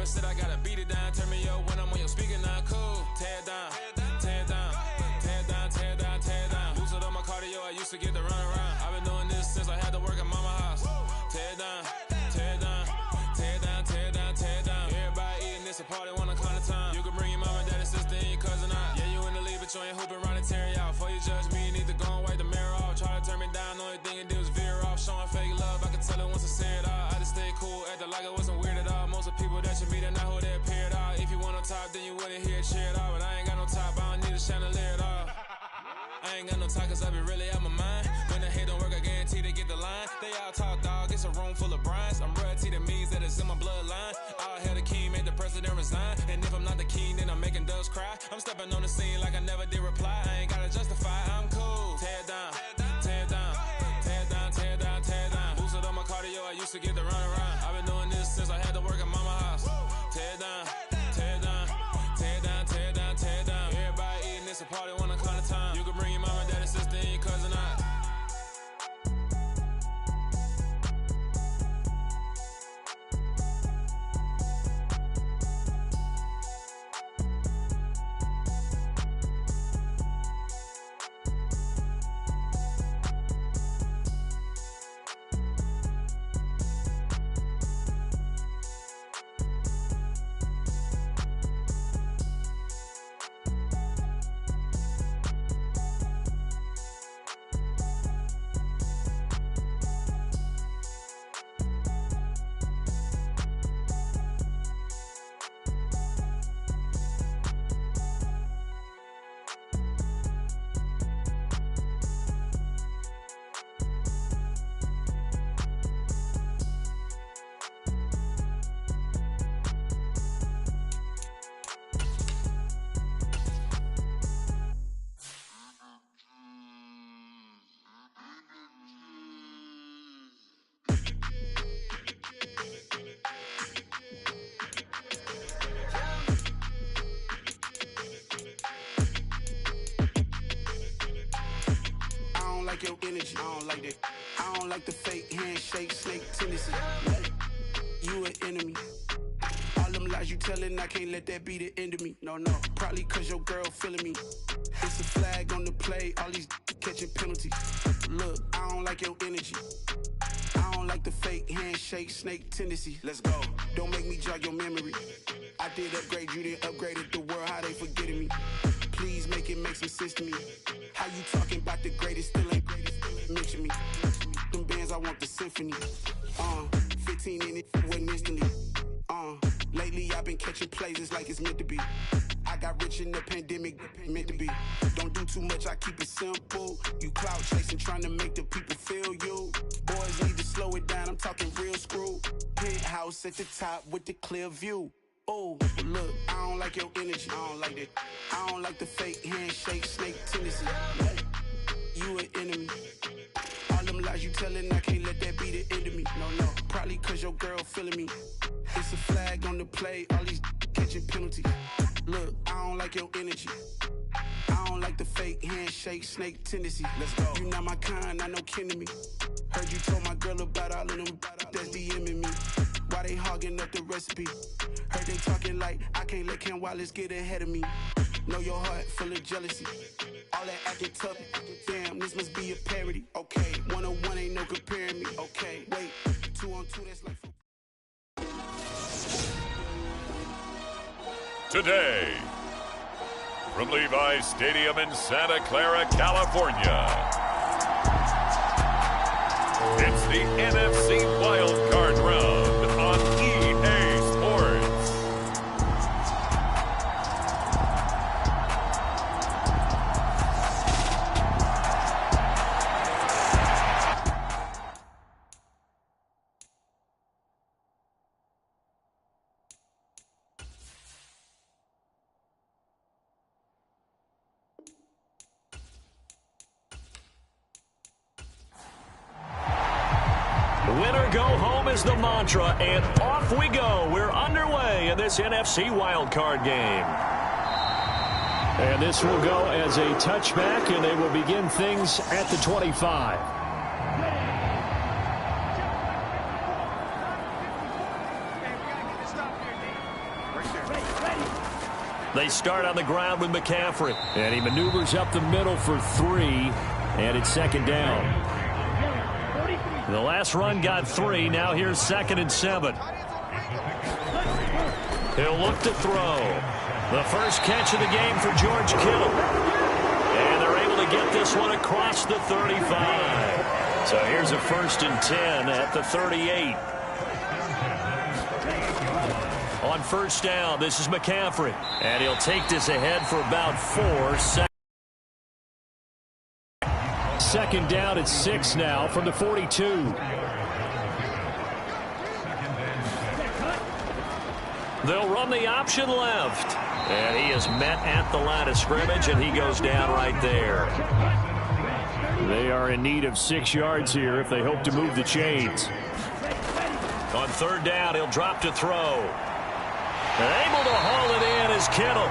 never said I gotta beat it down. Turn me up when I'm on your speaker now. Cool. Tear it down. Tear it down. Tear it down. Tear it down. Tear it down. Lose it on my cardio. I used to get the run around. I've been doing this since I had to work at mama house. Tear it down. Tear it down. Tear it down. Tear it down. Tear it down. Everybody eating this a party one kind of time. You can bring your mama, daddy, sister, and your cousin out. Yeah, you in the lead, but you ain't hooping around and tear out. Before you judge me, you need to go and wipe the mirror off. Try to turn me down, only thing you did was veer off. Showing fake love, I can tell it once I say it all. I just stay cool, acting like it wasn't weird at all. Most of the people that you meet are not who they appear at all. If you want on top, then you wouldn't hear it cheer at all. But I ain't got no top, I don't need a chandelier at all. I ain't got no talk, cause I be really out my mind. When the hate don't work, I guarantee they get the line. They all talk, dog, it's a room full of brinds. I'm royalty, that means that it's in my bloodline. All hail the king, made the president resign. And if I'm not the king, then I'm making doves cry. I'm stepping on the scene like I never did reply. I ain't gotta justify, I'm cool. Tear it down, tear it down, tear it down, tear it down, tear it down. Boost it on my cardio, I used to get the run around. I've been doing this since I had to work at mama house. Tear it down, tear it down, tear it down, tear it down, tear it down. Everybody eating this a party one kind of time. You can bring your mama, daddy, sister, and your cousin out. Your energy, I don't like that. I don't like the fake handshake, snake tendency. You an enemy. All them lies you telling, I can't let that be the end of me. No, probably cause your girl feeling me. It's a flag on the play, all these catching penalties. Look, I don't like your energy. I don't like the fake handshake, snake tendency. Let's go. Don't make me jog your memory. I did upgrade, you didn't upgrade it. The world, how they forgetting me. Please make it make some sense to me. How you talking about the greatest, still ain't greatest, mention me. Them bands, I want the symphony. 15 in it, wasn't instantly. Lately I've been catching plays, it's like it's meant to be. I got rich in the pandemic, meant to be. Don't do too much, I keep it simple. You clout chasing, trying to make the people feel you. Boys need to slow it down, I'm talking real screw. Penthouse at the top with the clear view. Oh, look, I don't like your energy, I don't like that. I don't like the fake handshake, snake tendency. You an enemy. All them lies you telling, I can't let that be the end of me. No, probably cause your girl feeling me. It's a flag on the play, all these catching penalties. Look, I don't like your energy. I don't like the fake handshake, snake tendency. Let's go. You not my kind, I know kin to me. Heard you told my girl about all of them that's DMing me. Why they hogging up the recipe? Heard they talking like I can't let Ken Wallace get ahead of me. Know your heart full of jealousy. All that acting tough, damn, this must be a parody. Okay, 101 ain't no comparing me. Okay, wait, 2 on 2, that's like... Today, from Levi's Stadium in Santa Clara, California, it's the NFC Wild Card Round on EA Sports. Winner go home is the mantra, and off we go. We're underway in this NFC wildcard game. And this will go as a touchback, and they will begin things at the 25. They start on the ground with McCaffrey. And he maneuvers up the middle for 3. And it's second down. The last run got 3. Now here's 2nd and 7. He'll look to throw. The first catch of the game for George Kittle. And they're able to get this one across the 35. So here's a 1st and 10 at the 38. On first down, this is McCaffrey. And he'll take this ahead for about 4 seconds. Second down at 6 now from the 42. They'll run the option left. And he is met at the line of scrimmage, and he goes down right there. They are in need of 6 yards here if they hope to move the chains. On third down, he'll drop to throw. And able to haul it in is Kittle.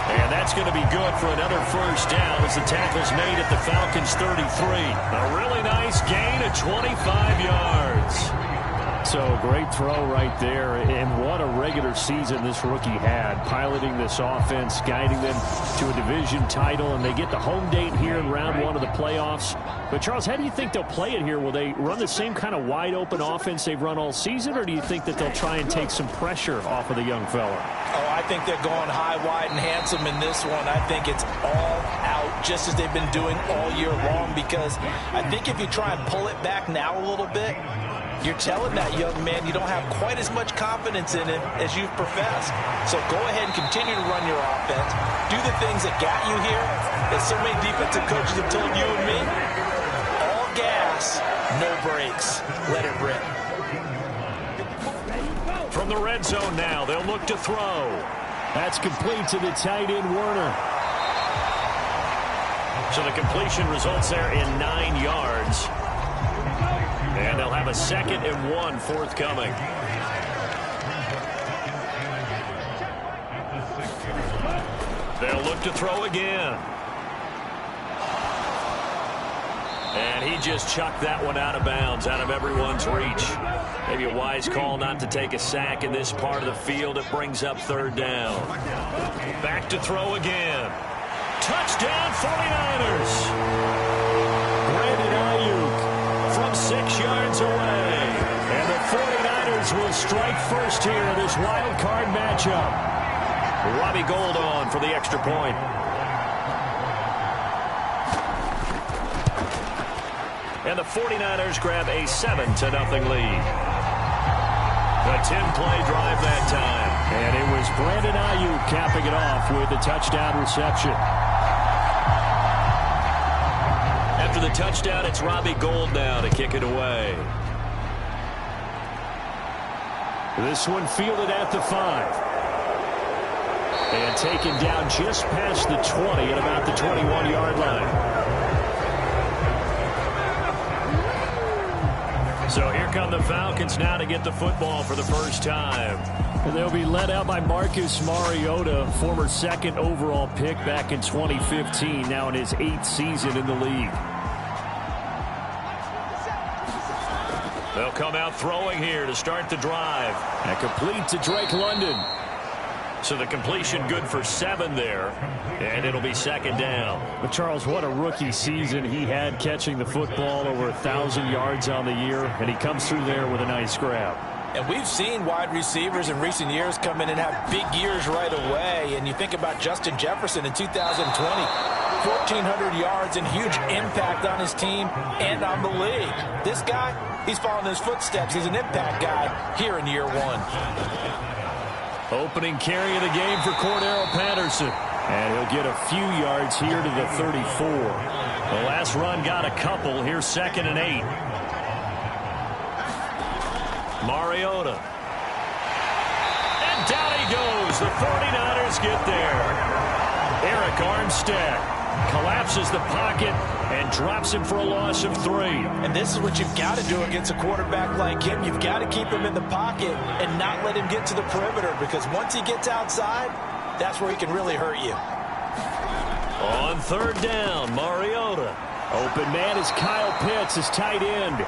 And that's going to be good for another first down as the tackle's made at the Falcons' 33. A really nice gain of 25 yards. So great throw right there, and what a regular season this rookie had, piloting this offense, guiding them to a division title, and they get the home date here in round 1 of the playoffs. But Charles, how do you think they'll play it here? Will they run the same kind of wide open offense they've run all season, or do you think that they'll try and take some pressure off of the young fella? Oh, I think they're going high, wide, and handsome in this one. I think it's all out, just as they've been doing all year long, because I think if you try and pull it back now a little bit, you're telling that young man you don't have quite as much confidence in him as you've professed. So go ahead and continue to run your offense. Do the things that got you here, as so many defensive coaches have told you and me. All gas, no brakes. Let it rip. From the red zone now, they'll look to throw. That's complete to the tight end, Werner. So the completion results there in 9 yards. And they'll have a 2nd and 1 forthcoming. They'll look to throw again. And he just chucked that one out of bounds, out of everyone's reach. Maybe a wise call not to take a sack in this part of the field. It brings up 3rd down. Back to throw again. Touchdown 49ers. Brandon Ayuk from 6 yards away. And the 49ers will strike first here in this wild card matchup. Robbie Gould on for the extra point. And the 49ers grab a 7-0 lead. A 10-play drive that time. And it was Brandon Ayuk capping it off with a touchdown reception. After the touchdown, it's Robbie Gould now to kick it away. This one fielded at the 5. And taken down just past the 20 at about the 21-yard line. So here come the Falcons now to get the football for the first time. And they'll be led out by Marcus Mariota, former 2nd overall pick back in 2015, now in his 8th season in the league. They'll come out throwing here to start the drive. And complete to Drake London. So the completion good for 7 there. And it'll be 2nd down. But Charles, what a rookie season he had, catching the football over 1,000 yards on the year. And he comes through there with a nice grab. And we've seen wide receivers in recent years come in and have big years right away. And you think about Justin Jefferson in 2020. 1,400 yards and huge impact on his team and on the league. This guy, he's following his footsteps. He's an impact guy here in year 1. Opening carry of the game for Cordero Patterson. And he'll get a few yards here to the 34. The last run got a couple. Here's 2nd and 8. Mariota. And down he goes. The 49ers get there. Eric Armstead collapses the pocket and drops him for a loss of 3. And this is what you've got to do against a quarterback like him. You've got to keep him in the pocket and not let him get to the perimeter, because once he gets outside, that's where he can really hurt you. On 3rd down, Mariota. Open man is Kyle Pitts, his tight end.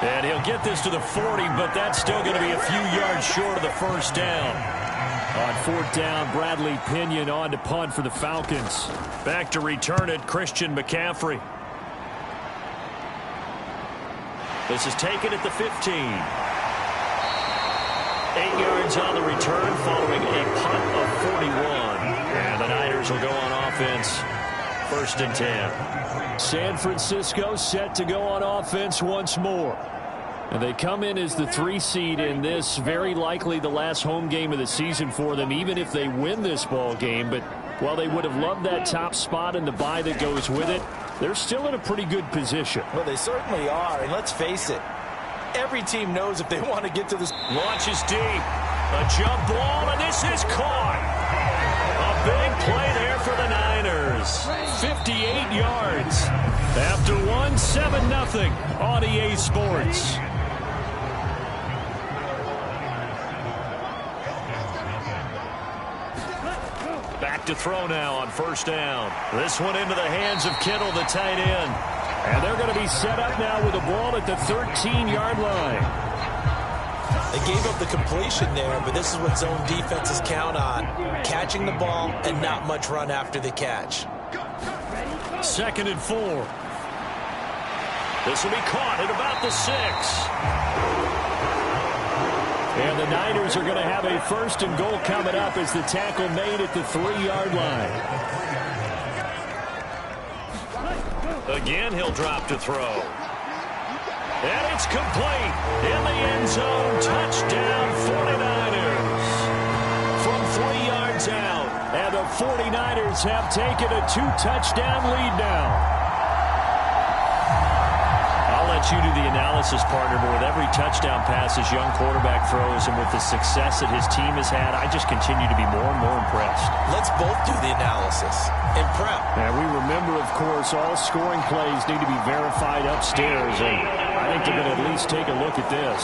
And he'll get this to the 40, but that's still going to be a few yards short of the first down. On fourth down, Bradley Pinion on to punt for the Falcons. Back to return it, Christian McCaffrey. This is taken at the 15. 8 yards on the return following a punt of 41. And the Niners will go on offense. First and 10. San Francisco set to go on offense once more. And they come in as the 3 seed in this, very likely the last home game of the season for them, even if they win this ball game. But while they would have loved that top spot and the bye that goes with it, they're still in a pretty good position. Well, they certainly are. And let's face it, every team knows if they want to get to this. Launches deep. A jump ball, and this is caught. A big play there for the Niners. 58 yards. After one, 7-0 on EA Sports. Back to throw now on first down. This one into the hands of Kittle, the tight end. And they're going to be set up now with the ball at the 13-yard line. They gave up the completion there, but this is what zone defenses count on. Catching the ball and not much run after the catch. 2nd and 4. This will be caught at about the 6. And the Niners are going to have a 1st and goal coming up as the tackle made at the 3-yard line. Again, he'll drop to throw. And it's complete. In the end zone, touchdown 49ers. From 3 yards out. And the 49ers have taken a 2-touchdown lead now. I'll let you do the analysis, partner, but with every touchdown pass his young quarterback throws and with the success that his team has had, I just continue to be more and more impressed. Let's both do the analysis and prep. And we remember, of course, all scoring plays need to be verified upstairs, and I think they're going to at least take a look at this.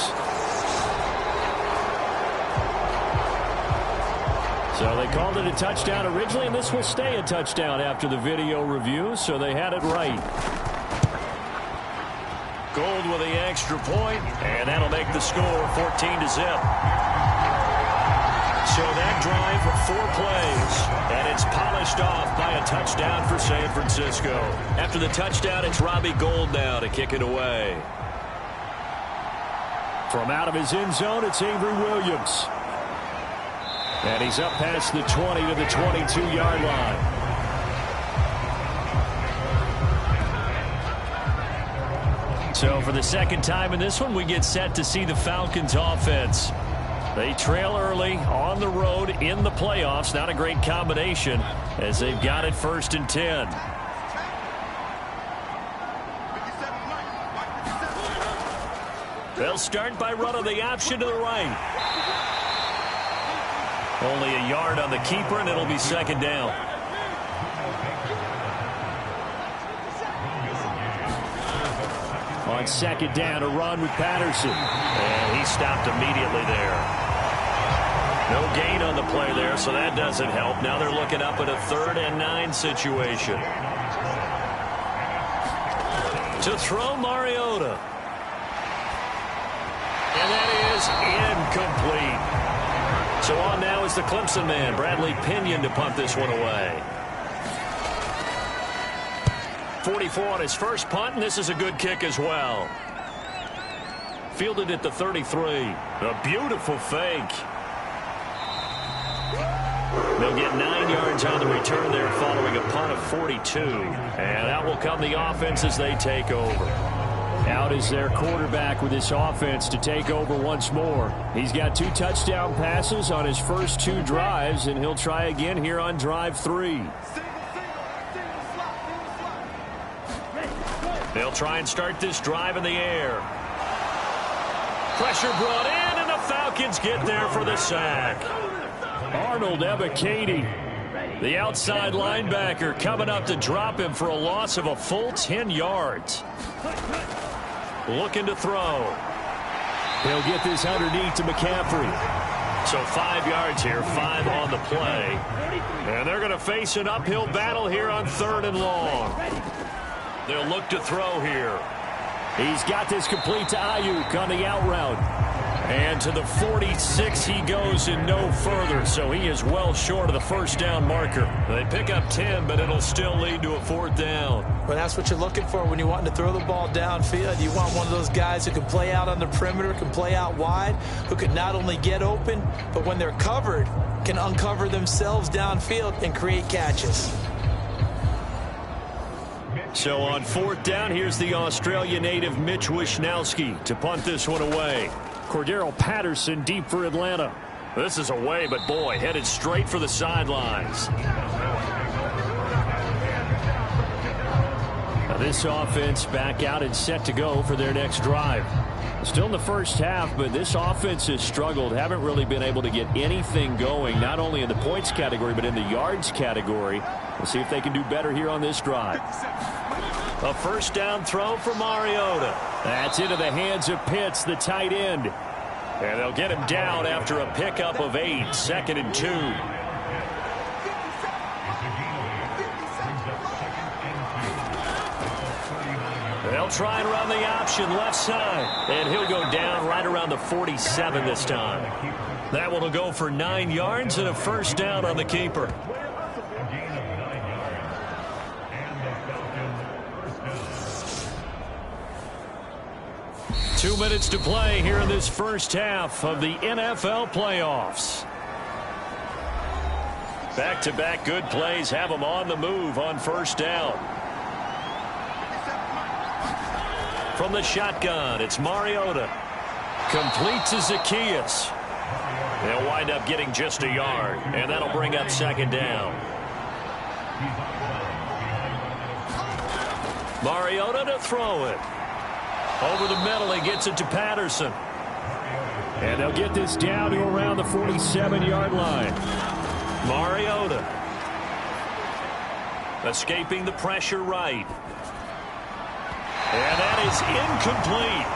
So they called it a touchdown originally, and this will stay a touchdown after the video review, so they had it right. Gold with the extra point, and that'll make the score 14-0. So that drive, 4 plays, and it's polished off by a touchdown for San Francisco. After the touchdown, it's Robbie Gould now to kick it away. From out of his end zone, it's Avery Williams. And he's up past the 20 to the 22-yard line. So for the second time in this one, we get set to see the Falcons offense. They trail early on the road in the playoffs. Not a great combination as they've got it 1st and 10. They'll start by running the option to the right. Only a yard on the keeper, and it'll be 2nd down. On 2nd down, a run with Patterson. And he stopped immediately there. No gain on the play there, so that doesn't help. Now they're looking up at a 3rd and 9 situation. To throw Mariota. And that is incomplete. So on now is the Clemson man, Bradley Pinion, to punt this one away. 44 on his first punt, and this is a good kick as well. Fielded at the 33. A beautiful fake. They'll get 9 yards on the return there following a punt of 42. And out will come the offense as they take over. Out is their quarterback with this offense to take over once more. He's got 2 touchdown passes on his first 2 drives, and he'll try again here on drive 3. They'll try and start this drive in the air. Pressure brought in, and the Falcons get there for the sack. Arnold Ebiketie, the outside linebacker, coming up to drop him for a loss of a full 10 yards. Looking to throw. He'll get this underneath to McCaffrey. So 5 yards here, 5 on the play. And they're going to face an uphill battle here on 3rd and long. They'll look to throw here. He's got this complete to Ayuk on the out route. And to the 46 he goes and no further, so he is well short of the first down marker. They pick up 10, but it'll still lead to a 4th down. Well, that's what you're looking for when you want to throw the ball downfield. You want one of those guys who can play out on the perimeter, can play out wide, who can not only get open, but when they're covered, can uncover themselves downfield and create catches. So on 4th down, here's the Australia native Mitch Wishnowsky to punt this one away. Cordero Patterson deep for Atlanta. This is away, but boy, headed straight for the sidelines. Now this offense back out and set to go for their next drive. Still in the first half, but this offense has struggled. Haven't really been able to get anything going, not only in the points category, but in the yards category. We'll see if they can do better here on this drive. A first down throw for Mariota. That's into the hands of Pitts, the tight end. And they'll get him down after a pickup of 8, 2nd and 2. They'll try and run the option left side. And he'll go down right around the 47 this time. That one will go for 9 yards and a first down on the keeper. Two minutes to play here in this first half of the NFL playoffs. Back-to-back good plays have them on the move on first down. From the shotgun, it's Mariota. Complete to Zacchaeus. They'll wind up getting just a yard, and that'll bring up 2nd down. Mariota to throw it. Over the middle, he gets it to Patterson. And they'll get this down to around the 47-yard line. Mariota. Escaping the pressure right. And that is incomplete.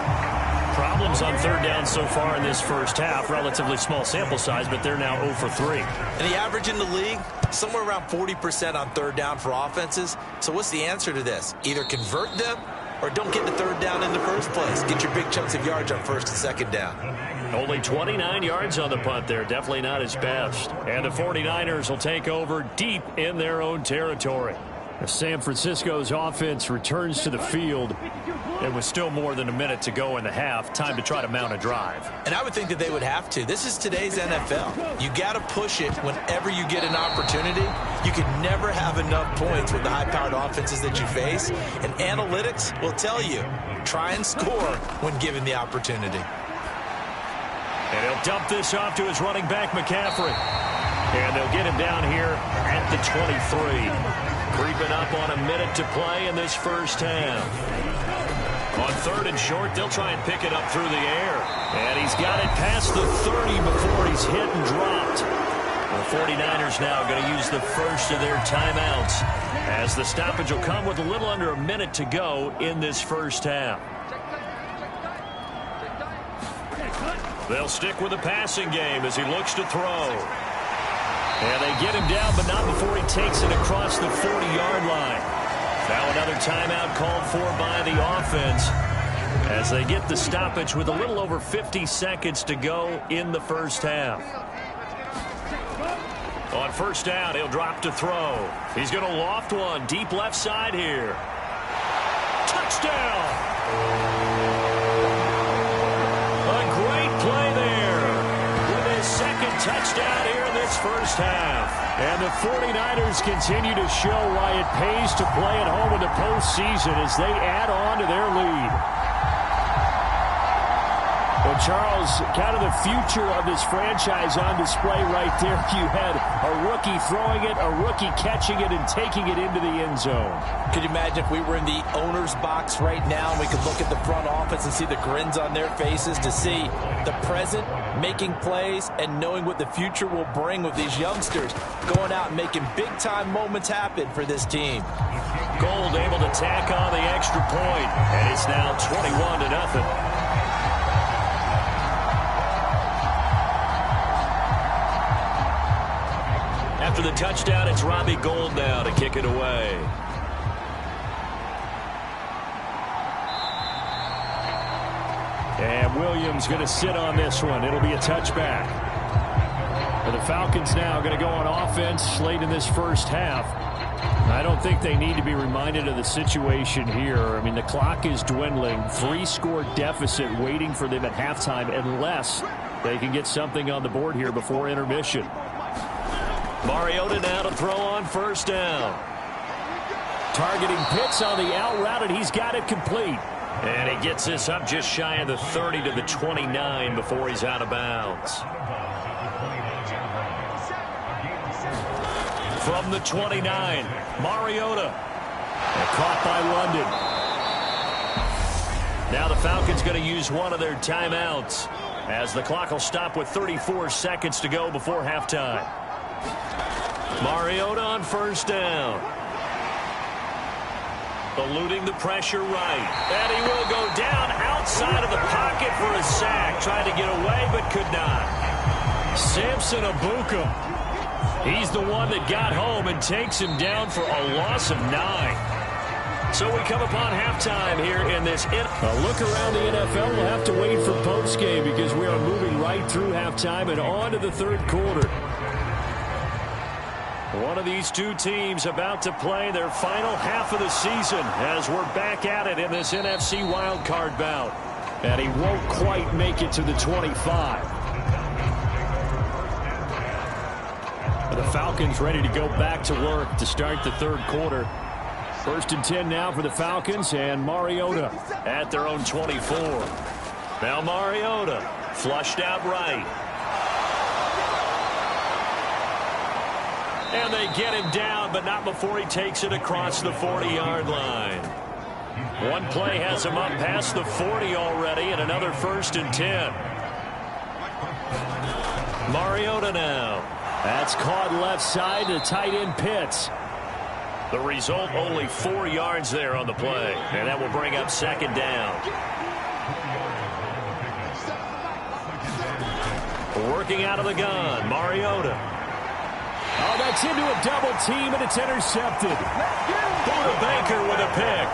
Problems on 3rd down so far in this first half. Relatively small sample size, but they're now 0 for 3. And the average in the league, somewhere around 40% on 3rd down for offenses. So what's the answer to this? Either convert them or don't get the 3rd down in the first place. Get your big chunks of yards on 1st and 2nd down. Only 29 yards on the punt there. Definitely not his best. And the 49ers will take over deep in their own territory. San Francisco's offense returns to the field. It was still more than a minute to go in the half. Time to try to mount a drive. And I would think that they would have to. This is today's NFL. You got to push it whenever you get an opportunity. You can never have enough points with the high-powered offenses that you face. And analytics will tell you, try and score when given the opportunity. And he'll dump this off to his running back, McCaffrey. And they'll get him down here at the 23. Creeping up on a minute to play in this first half. On 3rd and short, they'll try and pick it up through the air. And he's got it past the 30 before he's hit and dropped. The 49ers now going to use the first of their timeouts, as the stoppage will come with a little under a minute to go in this first half. They'll stick with the passing game as he looks to throw. And they get him down, but not before he takes it across the 40-yard line. Now another timeout called for by the offense as they get the stoppage with a little over 50 seconds to go in the first half. On first down, he'll drop to throw. He's going to loft one deep left side here. Touchdown! A great play there with his 2nd touchdown here in this first half. And the 49ers continue to show why it pays to play at home in the postseason as they add on to their lead. Well, Charles, kind of the future of this franchise on display right there. You had a rookie throwing it, a rookie catching it, and taking it into the end zone. Could you imagine if we were in the owner's box right now and we could look at the front office and see the grins on their faces, to see the present making plays and knowing what the future will bring with these youngsters going out and making big-time moments happen for this team. Gold able to tack on the extra point, and it's now 21-0. After the touchdown, it's Robbie Gould now to kick it away. And Williams going to sit on this one. It'll be a touchback. And the Falcons now going to go on offense late in this first half. I don't think they need to be reminded of the situation here. I mean, the clock is dwindling. 3-score deficit waiting for them at halftime unless they can get something on the board here before intermission. Mariota now to throw on first down. Targeting Pitts on the out route, and he's got it complete. And he gets this up just shy of the 30 to the 29 before he's out of bounds. From the 29, Mariota. And caught by London. Now the Falcons going to use one of their timeouts as the clock will stop with 34 seconds to go before halftime. Mariota on first down. Eluding the pressure right. And he will go down outside of the pocket for a sack. Tried to get away but could not. Samson Abuka. He's the one that got home and takes him down for a loss of 9. So we come upon halftime here in this. A look around the NFL. We'll have to wait for postgame because we are moving right through halftime and on to the third quarter. One of these two teams about to play their final half of the season as we're back at it in this NFC wildcard bout. And he won't quite make it to the 25. The Falcons ready to go back to work to start the third quarter. 1st and 10 now for the Falcons, and Mariota at their own 24. Now Mariota flushed out right. And they get him down, but not before he takes it across the 40-yard line. One play has him up past the 40 already, and another 1st and 10. Mariota now. That's caught left side to tight end Pitts. The result, only 4 yards there on the play. And that will bring up 2nd down. Working out of the gun, Mariota. Oh, that's into a double team, and it's intercepted. Buda Baker with a pick.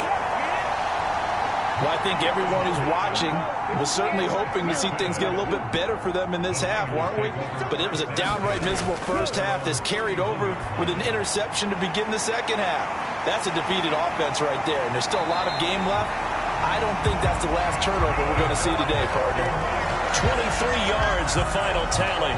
Well, I think everyone who's watching was certainly hoping to see things get a little bit better for them in this half, weren't we? But it was a downright miserable first half that's carried over with an interception to begin the second half. That's a defeated offense right there, and there's still a lot of game left. I don't think that's the last turnover we're going to see today, partner. 23 yards, the final tally.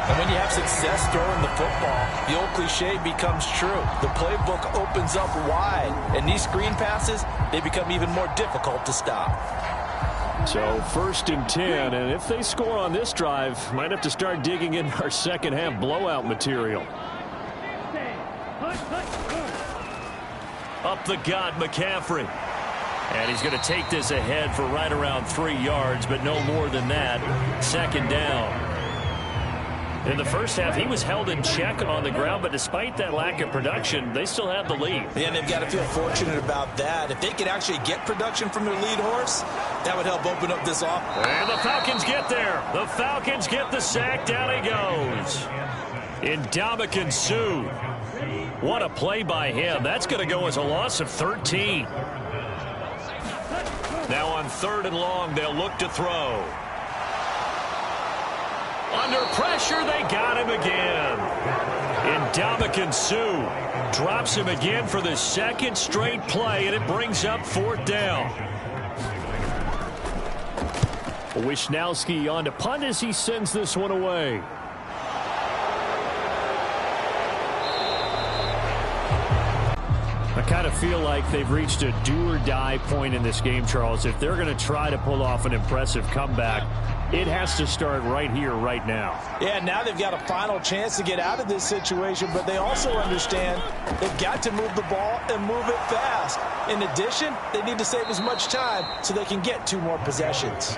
And when you have success throwing the football, the old cliche becomes true. The playbook opens up wide, and these screen passes, they become even more difficult to stop. So 1st and 10, and if they score on this drive, might have to start digging in our second half blowout material. Up the gut, McCaffrey. And he's going to take this ahead for right around 3 yards, but no more than that. 2nd down. In the first half, he was held in check on the ground, but despite that lack of production, they still have the lead. Yeah, and they've got to feel fortunate about that. If they could actually get production from their lead horse, that would help open up this offense. And the Falcons get there. The Falcons get the sack. Down he goes. Ndamukong Suh. What a play by him. That's going to go as a loss of 13. Now on 3rd and long, they'll look to throw. Under pressure, they got him again. Ndamukong Suh drops him again for the 2nd straight play, and it brings up 4th down. Wisnowski on to punt as he sends this one away. I kind of feel like they've reached a do-or-die point in this game, Charles. If they're going to try to pull off an impressive comeback, it has to start right here, right now. Yeah, now they've got a final chance to get out of this situation, but they also understand they've got to move the ball and move it fast. In addition, they need to save as much time so they can get 2 more possessions.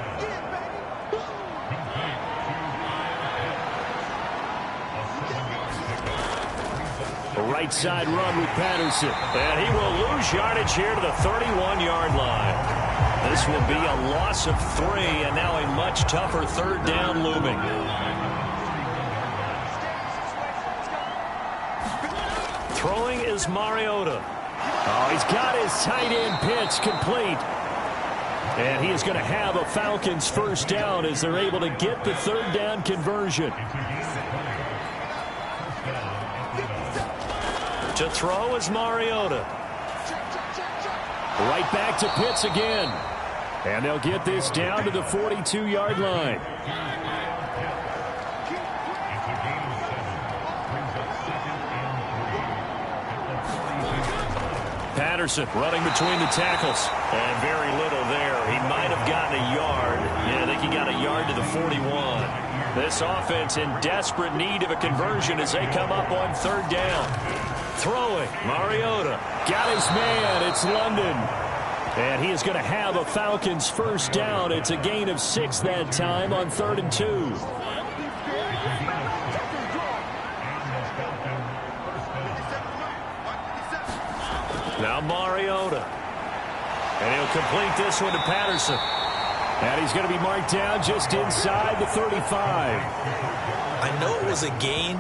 A right side run with Patterson. And he will lose yardage here to the 31-yard line. This will be a loss of 3, and now a much tougher 3rd down looming. Throwing is Mariota. Oh, he's got his tight end Pitts complete. And he is going to have a Falcons first down as they're able to get the third down conversion. To throw is Mariota. Right back to Pitts again. And they'll get this down to the 42-yard line. Patterson running between the tackles. And very little there. He might have gotten a yard. Yeah, I think he got a yard to the 41. This offense in desperate need of a conversion as they come up on third down. Throwing, Mariota. Got his man. It's London. And he is going to have a Falcons first down. It's a gain of 6 that time on 3rd and 2. Now Mariota. And he'll complete this one to Patterson. And he's going to be marked down just inside the 35. I know it was a gain,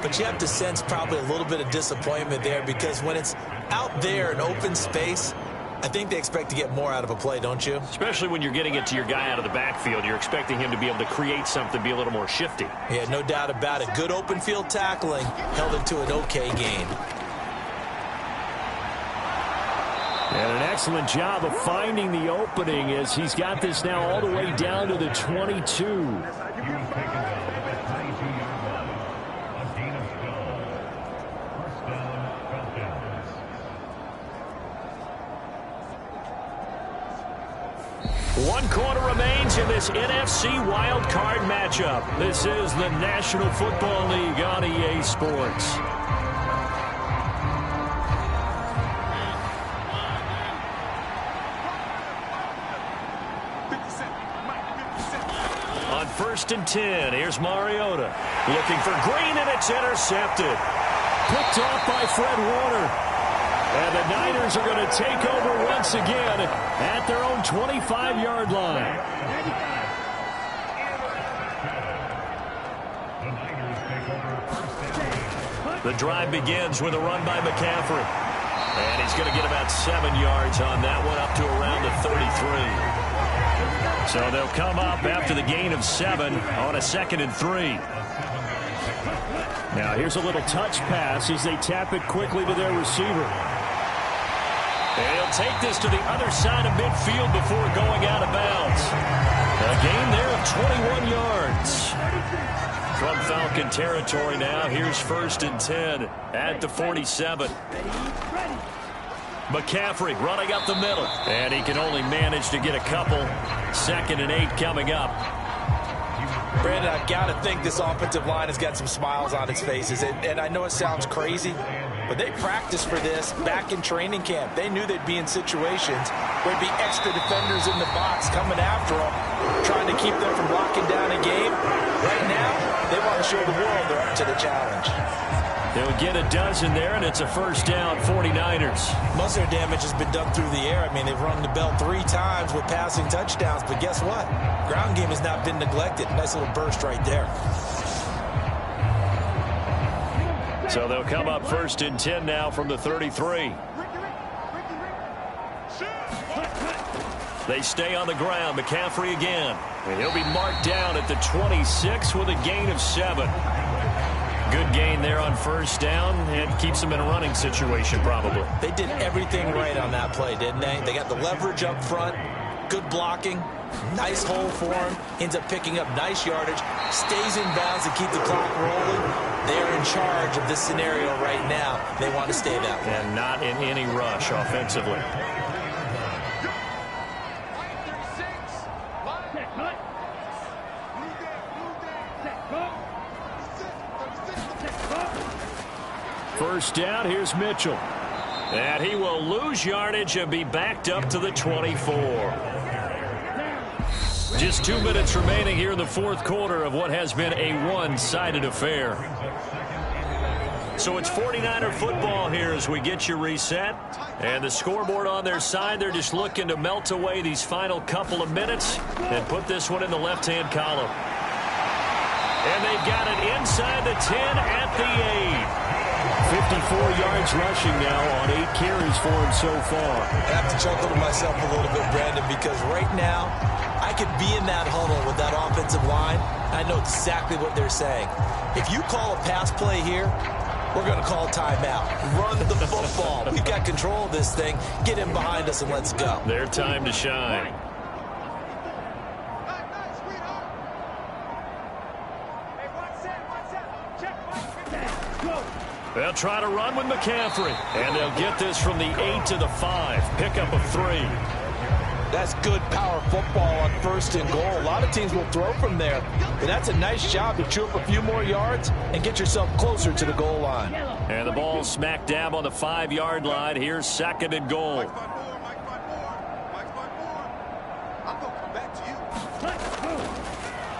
but you have to sense probably a little bit of disappointment there because when it's out there in open space, I think they expect to get more out of a play, don't you? Especially when you're getting it to your guy out of the backfield. You're expecting him to be able to create something, be a little more shifty. Yeah, no doubt about it. Good open field tackling held him to an okay gain. And an excellent job of finding the opening as he's got this now all the way down to the 22. One quarter remains in this NFC Wild Card matchup. This is the National Football League on EA Sports. On 1st and 10, here's Mariota. Looking for Green, and it's intercepted. Picked off by Fred Warner. And the Niners are going to take over once again at their own 25-yard line. The drive begins with a run by McCaffrey. And he's going to get about 7 yards on that one, up to around the 33. So they'll come up after the gain of 7 on a 2nd and 3. Now here's a little touch pass as they tap it quickly to their receiver. And he'll take this to the other side of midfield before going out of bounds. A gain there of 21 yards. From Falcon territory now, here's 1st and 10 at the 47. McCaffrey running up the middle. And he can only manage to get a couple. 2nd and 8 coming up. Brandon, I've got to think this offensive line has got some smiles on its faces. And I know it sounds crazy, but they practiced for this back in training camp. They knew they'd be in situations where there'd be extra defenders in the box coming after them, trying to keep them from locking down a game. Right now, they want to show the world they're up to the challenge. They'll get a dozen there, and it's a first down, 49ers. Most of their damage has been done through the air. I mean, they've rung the bell 3 times with passing touchdowns, but guess what? Ground game has not been neglected. Nice little burst right there. So they'll come up 1st and 10 now from the 33. They stay on the ground. McCaffrey again. And he'll be marked down at the 26 with a gain of 7. Good gain there on 1st down and keeps them in a running situation probably. They did everything right on that play, didn't they? They got the leverage up front, good blocking, nice hole for him, ends up picking up nice yardage, stays in bounds to keep the clock rolling. They're in charge of this scenario right now. They want to stay that way. And not in any rush offensively. First down, here's Mitchell. And he will lose yardage and be backed up to the 24. Just 2 minutes remaining here in the 4th quarter of what has been a one-sided affair. So it's 49er football here as we get you reset. And the scoreboard on their side, they're just looking to melt away these final couple of minutes and put this one in the left-hand column. And they've got it inside the 10 at the 8. 54 yards rushing now on 8 carries for him so far. I have to chuckle to myself a little bit, Brandon, because right now I could be in that huddle with that offensive line. I know exactly what they're saying. If you call a pass play here, we're going to call timeout. Run the football. We've got control of this thing. Get him behind us and let's go. Their time to shine. They'll try to run with McCaffrey. And they'll get this from the 8 to the 5. Pickup of 3. That's good power football on 1st and goal. A lot of teams will throw from there. But that's a nice job to chew up a few more yards and get yourself closer to the goal line. And the ball smack dab on the 5-yard line. Here's 2nd and goal.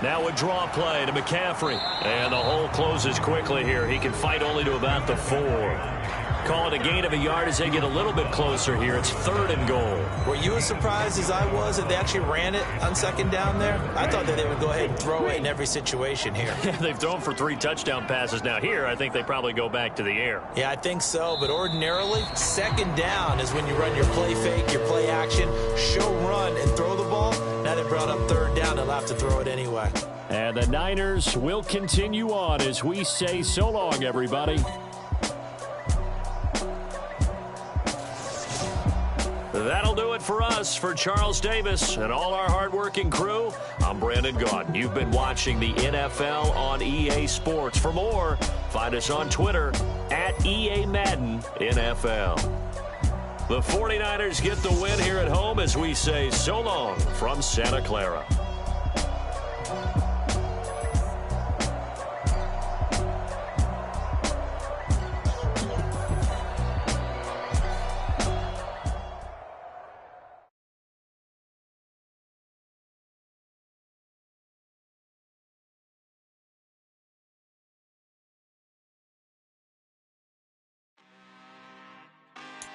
Now a draw play to McCaffrey. And the hole closes quickly here. He can fight only to about the 4. Call it a gain of a yard as they get a little bit closer here. It's 3rd and goal. Were you as surprised as I was that they actually ran it on 2nd down there? I thought that they would go ahead and throw it in every situation here. They've thrown for 3 touchdown passes. Now here, I think they probably go back to the air. Yeah, I think so. But ordinarily, 2nd down is when you run your play fake, your play action, show run, and throw the ball. Now they brought up 3rd down. They'll have to throw it anyway. And the Niners will continue on as we say so long, everybody. That'll do it for us. For Charles Davis and all our hardworking crew, I'm Brandon Gaudin. You've been watching the NFL on EA Sports. For more, find us on Twitter at EA Madden NFL. The 49ers get the win here at home as we say so long from Santa Clara.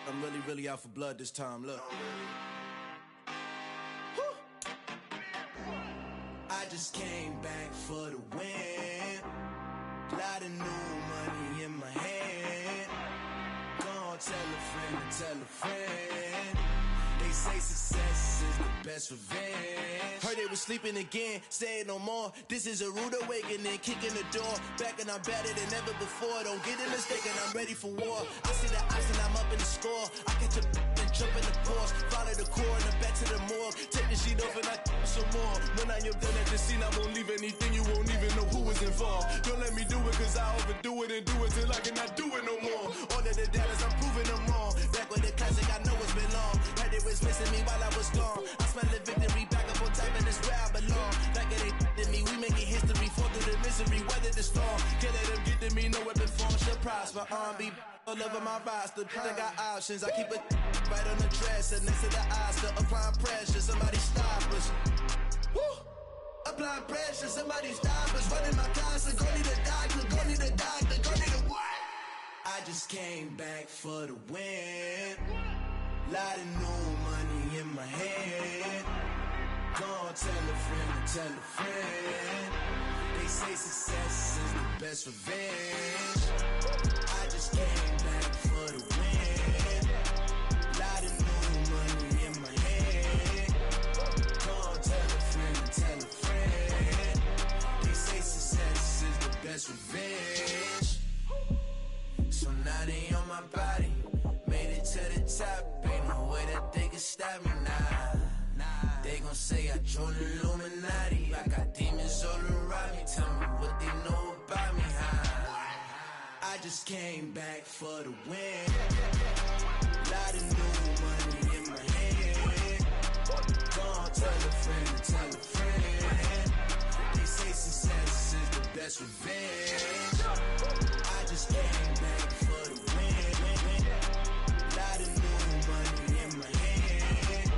I'm really out for blood this time, look. I just came back for the win. Lot of new money in my hand. Gonna tell a friend to tell a friend. They say success is the best revenge. Heard they was sleeping again, say it no more. This is a rude awakening, kicking the door. Back and I'm better than ever before. Don't get it mistaken, I'm ready for war. I see the odds and I'm up in the score. I catch a and jump in the course. Follow the core and the back to the morgue. Take the sheet off and I some more. When I am done at the scene, I won't leave anything. You won't even know who was involved. Don't let me do it cause I overdo it and do it till I cannot do it no more. All of the doubters, I'm proving them wrong. Back with the classic, I know it's been long. Heard it was missing me while I was gone. I smell the victory back up on top and it's where I belong. Like it ain't to me, we making history. Fall through the misery, weather the storm. Can't let them get to me, no weapon form should prosper. Be all over my roster. I got options, I keep it right on the dresser. Next to the Oscar, applying pressure. Somebody stop us. Woo! Applying pressure, somebody stop us. Running my concert, go need a doctor, go need a doctor, go need a what? I just came back for the win. Lot of new money in my hand. Gonna tell a friend to tell a friend. They say success is the best revenge. I just came back for the win. Lot of new money in my hand. Gonna tell a friend to tell a friend. They say success is the best revenge. So now they on my body. Made it to the top, ain't no way that they can stop me now. They gon' say I joined the Illuminati. I got demons all around me. Tell me what they know about me, huh? I just came back for the win. Lot of new money in my hand. Gonna tell a friend to tell a friend. They say success is the best revenge. I just came back for the win. Lot of new money in my hand.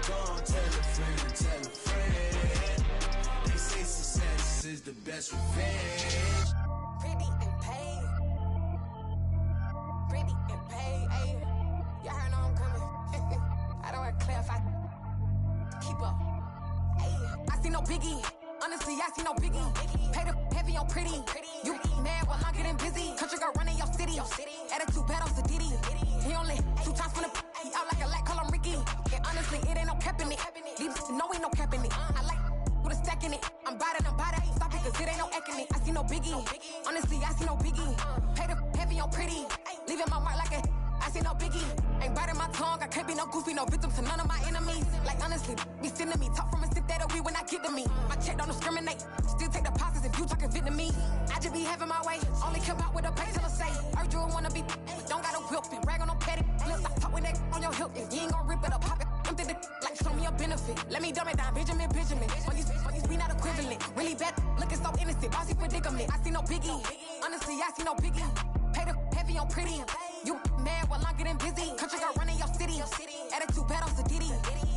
Gonna tell a friend to tell a friend. They say success is the best revenge. Pretty and paid. Pretty and paid. Ayy. Y'all heard know I'm coming. I don't want to clarify. Keep up. Ayy. I see no biggie. Honestly, I see no biggie. Pay the heavy on pretty. You mad while I'm getting busy. Country girl running your city. Attitude bad on the Diddy. He only 2 times from the he out like a light, call him Ricky. And honestly, it ain't no cap in it. These know ain't no cap in it. I like with a stack in it. I'm about it. Stop it, cause it ain't no acting it. I see no biggie. Honestly, I see no biggie. Pay the heavy on pretty. Leaving my mark like a I see no biggie. Ain't biting my tongue. I can't be no goofy, no victim to none of my enemies. Like honestly, be sending me talk from a sip that we when I get to me. My check don't discriminate. Still take deposits if you talking Vietnamese. I just be having my way. Only come out with a pay till I say. Urge you wanna be. Don't got a whip and brag on no petty. Let's stop talking that on your hip. If you ain't gon' rip it up, pop it. Empty the like show me a benefit. Let me dumb it down, Benjamin. Money's we not equivalent. Really bad, looking so innocent. Bossy predicament. I see no biggie. Honestly, I see no biggie. Pay the heavy on pretty. You mad while I'm getting busy. Country girl running your city. Attitude bad on the Diddy.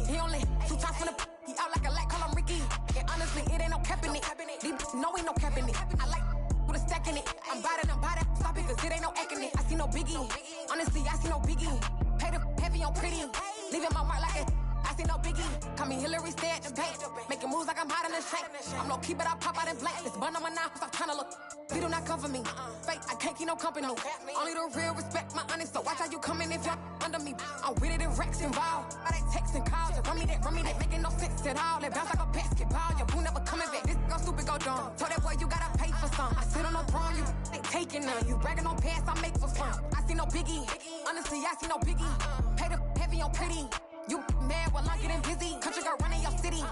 He only 2 times from the he out like a light, call him Ricky. And honestly, it ain't no cap in it. These know ain't no cap in it. I like with a stack in it. I'm about it. Stop it, cause it ain't no acting it. I see no biggie. Honestly, I see no biggie. Pay the heavy on pretty. Leaving my mark like a I see no biggie. Call me Hillary, stay at the bank. Making moves like I'm hot in the shank. I'm low key, but I pop out in black. This bun on my knife, stop trying to look. They do not come for me. Fake, I can't keep no company. Only the real respect my honest. So watch how you coming if you're under me. I'm with it in Rex involved. I they texting calls. Run me that. Making no sense at all. They bounce like a basketball. Your boo never coming back. This go stupid, go dumb. Told that boy you gotta pay for some. I sit on no throne, you ain't taking none. You bragging on pants, I make for fun. I see no biggie. Honestly, I see no biggie. Pay the heavy on pretty. You mad while I'm getting busy. Country girl running your city.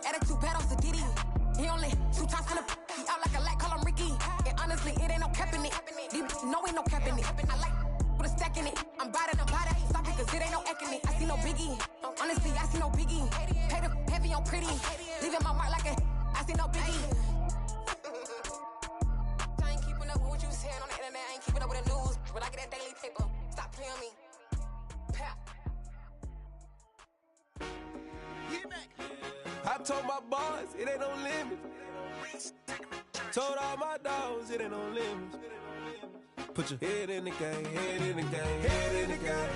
Attitude bad on the Diddy. He only 2 times from the he out like a light, call him Ricky. And honestly, it ain't no cap in it. These know ain't no cap in it. I like with a stack in it. I'm about it. Stop it, cause it ain't no acting it. I see no biggie. Honestly, I see no biggie. Pay the heavy on pretty. Leaving my mark like a I see no biggie. I ain't keeping up with what you saying on the internet. I ain't keeping up with the news. But I get that daily paper. Stop playing me. Pap. I told my boys, it ain't no limits. Told all my dogs, it ain't no limits. Put your head in the game, head in the game, head in the game.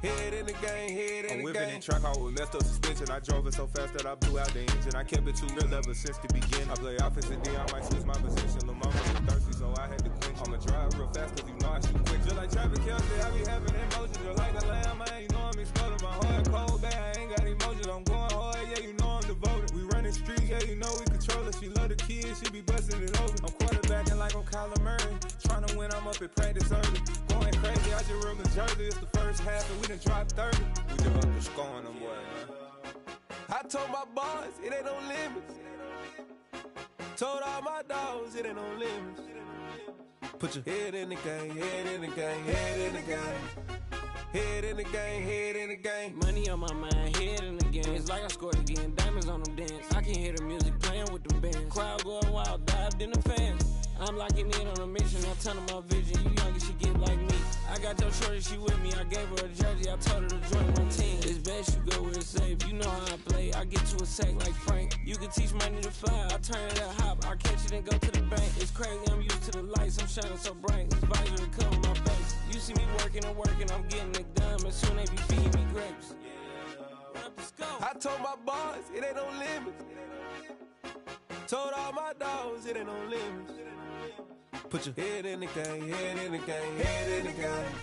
Head in the game, head in the game. I'm whipping in track out with messed up suspension. I drove it so fast that I blew out the engine. I kept it too real ever since the beginning. I play offense and then I might switch my position. Lil' mama was thirsty, so I had to quench. I'ma drive real fast cause you know I shoot quick. Just like Travis Kelce, I be having emotions. Just like a lamb, man, you know I'm exploding. My heart cold, bad, I ain't got emotions. I'm going hard, yeah, you know I'm devoted. We running streets, yeah, you know we control it. She love the kids, she be busting it over. I'm quarterbacking like I'm Kyler Murray. Trying to win, I'm up at practice early. Going crazy, I just rub the jersey. It's the first half and we done dropped 30. We just up to scoring them, boy, man. I told my boys, it ain't no limits. Told all my dogs, it ain't no limits. Put your head in the game, head in the game, head in the game. Head in the game, head in the game. Money on my mind, head in the game. It's like I scored again, diamonds on them dance. I can hear the music playing with them bands. Crowd going wild, dived in the fans. I'm locking in on a mission, I tell them my vision. You young, you should get like me. I got your shorty, she with me. I gave her a jersey, I told her to join my team. It's best you go where it's safe. You know how I play, I get to a sack like Frank. You can teach money to fly, I turn it up hop. I catch it and go to the bank. It's crazy, I'm used to the lights, I'm shining so bright. This visor to cover my face. You see me working and working, I'm getting it done. And soon they be feeding me grapes. I told my boys, it ain't no limits. Told all my dogs, it ain't no limits. Put your head in the game, head in the game, head in the game.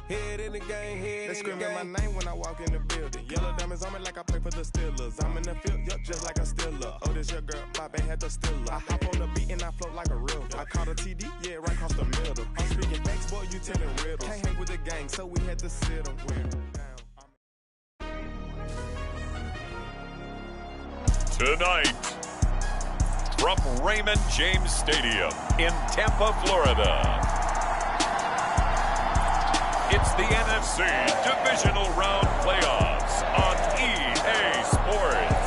Head in the game, head in the game. They screaming my name when I walk in the building. Yellow diamonds on me like I play for the Steelers. I'm in the field, yup, just like a Steeler. Oh, this your girl, my band had the Steeler. I hop on the beat and I float like a river. I caught a TD, yeah, right across the middle. I'm speaking facts, boy, you telling riddles. Can't hang with the gang, so we had to sit them Tonight, from Raymond James Stadium in Tampa, Florida, it's the NFC Divisional Round Playoffs on EA Sports.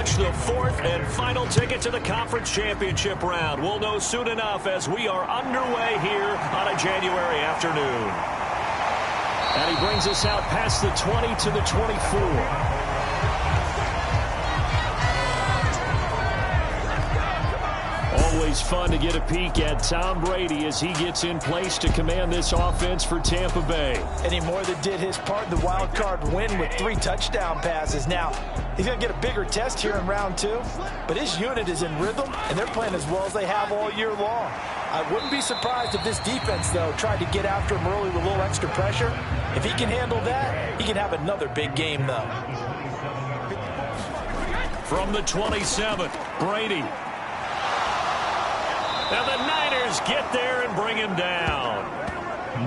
watch the fourth and final ticket to the conference championship round. We'll know soon enough as we are underway here on a January afternoon. And he brings us out past the 20 to the 24. Always fun to get a peek at Tom Brady as he gets in place to command this offense for Tampa Bay. And he more than did his part in the wild card win with 3 touchdown passes. Now, he's going to get a bigger test here in round 2, but his unit is in rhythm, and they're playing as well as they have all year long. I wouldn't be surprised if this defense, though, tried to get after him early with a little extra pressure. If he can handle that, he can have another big game, though. From the 27th, Brady. Now the Niners get there and bring him down.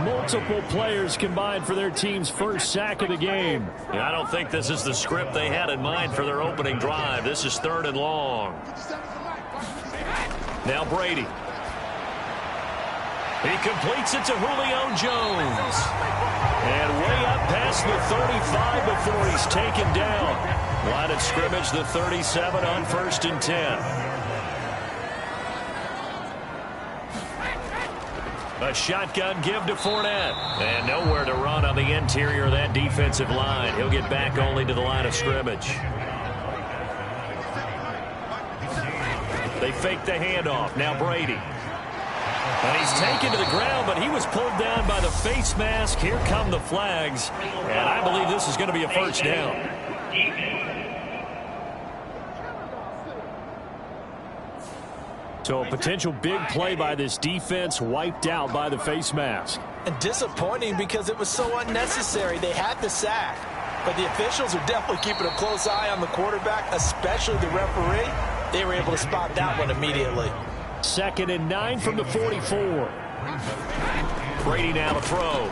Multiple players combined for their team's first sack of the game. Yeah, I don't think this is the script they had in mind for their opening drive. This is 3rd and long. Now Brady. He completes it to Julio Jones. And way up past the 35 before he's taken down. Line of scrimmage, the 37 on 1st and 10. A shotgun give to Fournette. And nowhere to run on the interior of that defensive line. He'll get back only to the line of scrimmage. They fake the handoff. Now Brady. And he's taken to the ground, but he was pulled down by the face mask. Here come the flags. And I believe this is going to be a first down. So a potential big play by this defense wiped out by the face mask. And disappointing because it was so unnecessary. They had the sack. But the officials are definitely keeping a close eye on the quarterback, especially the referee. They were able to spot that one immediately. 2nd and 9 from the 44. Brady now to throw.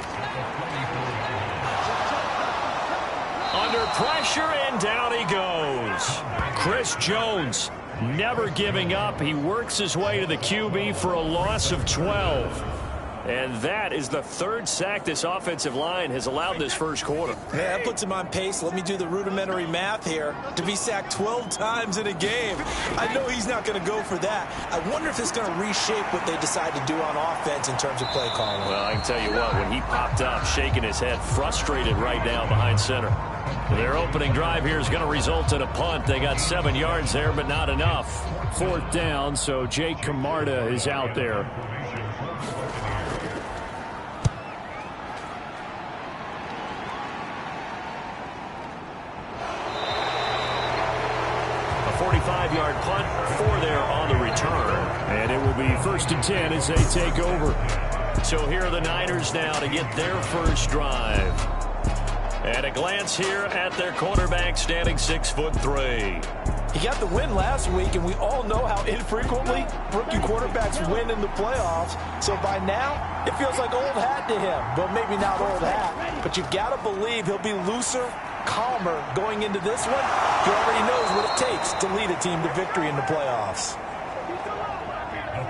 Under pressure, and down he goes. Chris Jones never giving up. He works his way to the QB for a loss of 12. And that is the 3rd sack this offensive line has allowed this first quarter. Yeah, that puts him on pace. Let me do the rudimentary math here. To be sacked 12 times in a game, I know he's not going to go for that. I wonder if it's going to reshape what they decide to do on offense in terms of play calling. Well, I can tell you what, when he popped up, shaking his head, frustrated right now behind center. Their opening drive here is going to result in a punt. They got 7 yards there, but not enough. 4th down, so Jake Camarda is out there. A 45-yard punt, 4 there on the return. And it will be 1st and 10 as they take over. So here are the Niners now to get their first drive. And a glance here at their quarterback, standing 6'3". He got the win last week, and we all know how infrequently rookie quarterbacks win in the playoffs. So by now, it feels like old hat to him. Well, maybe not old hat, but you got to believe he'll be looser, calmer going into this one. He already knows what it takes to lead a team to victory in the playoffs.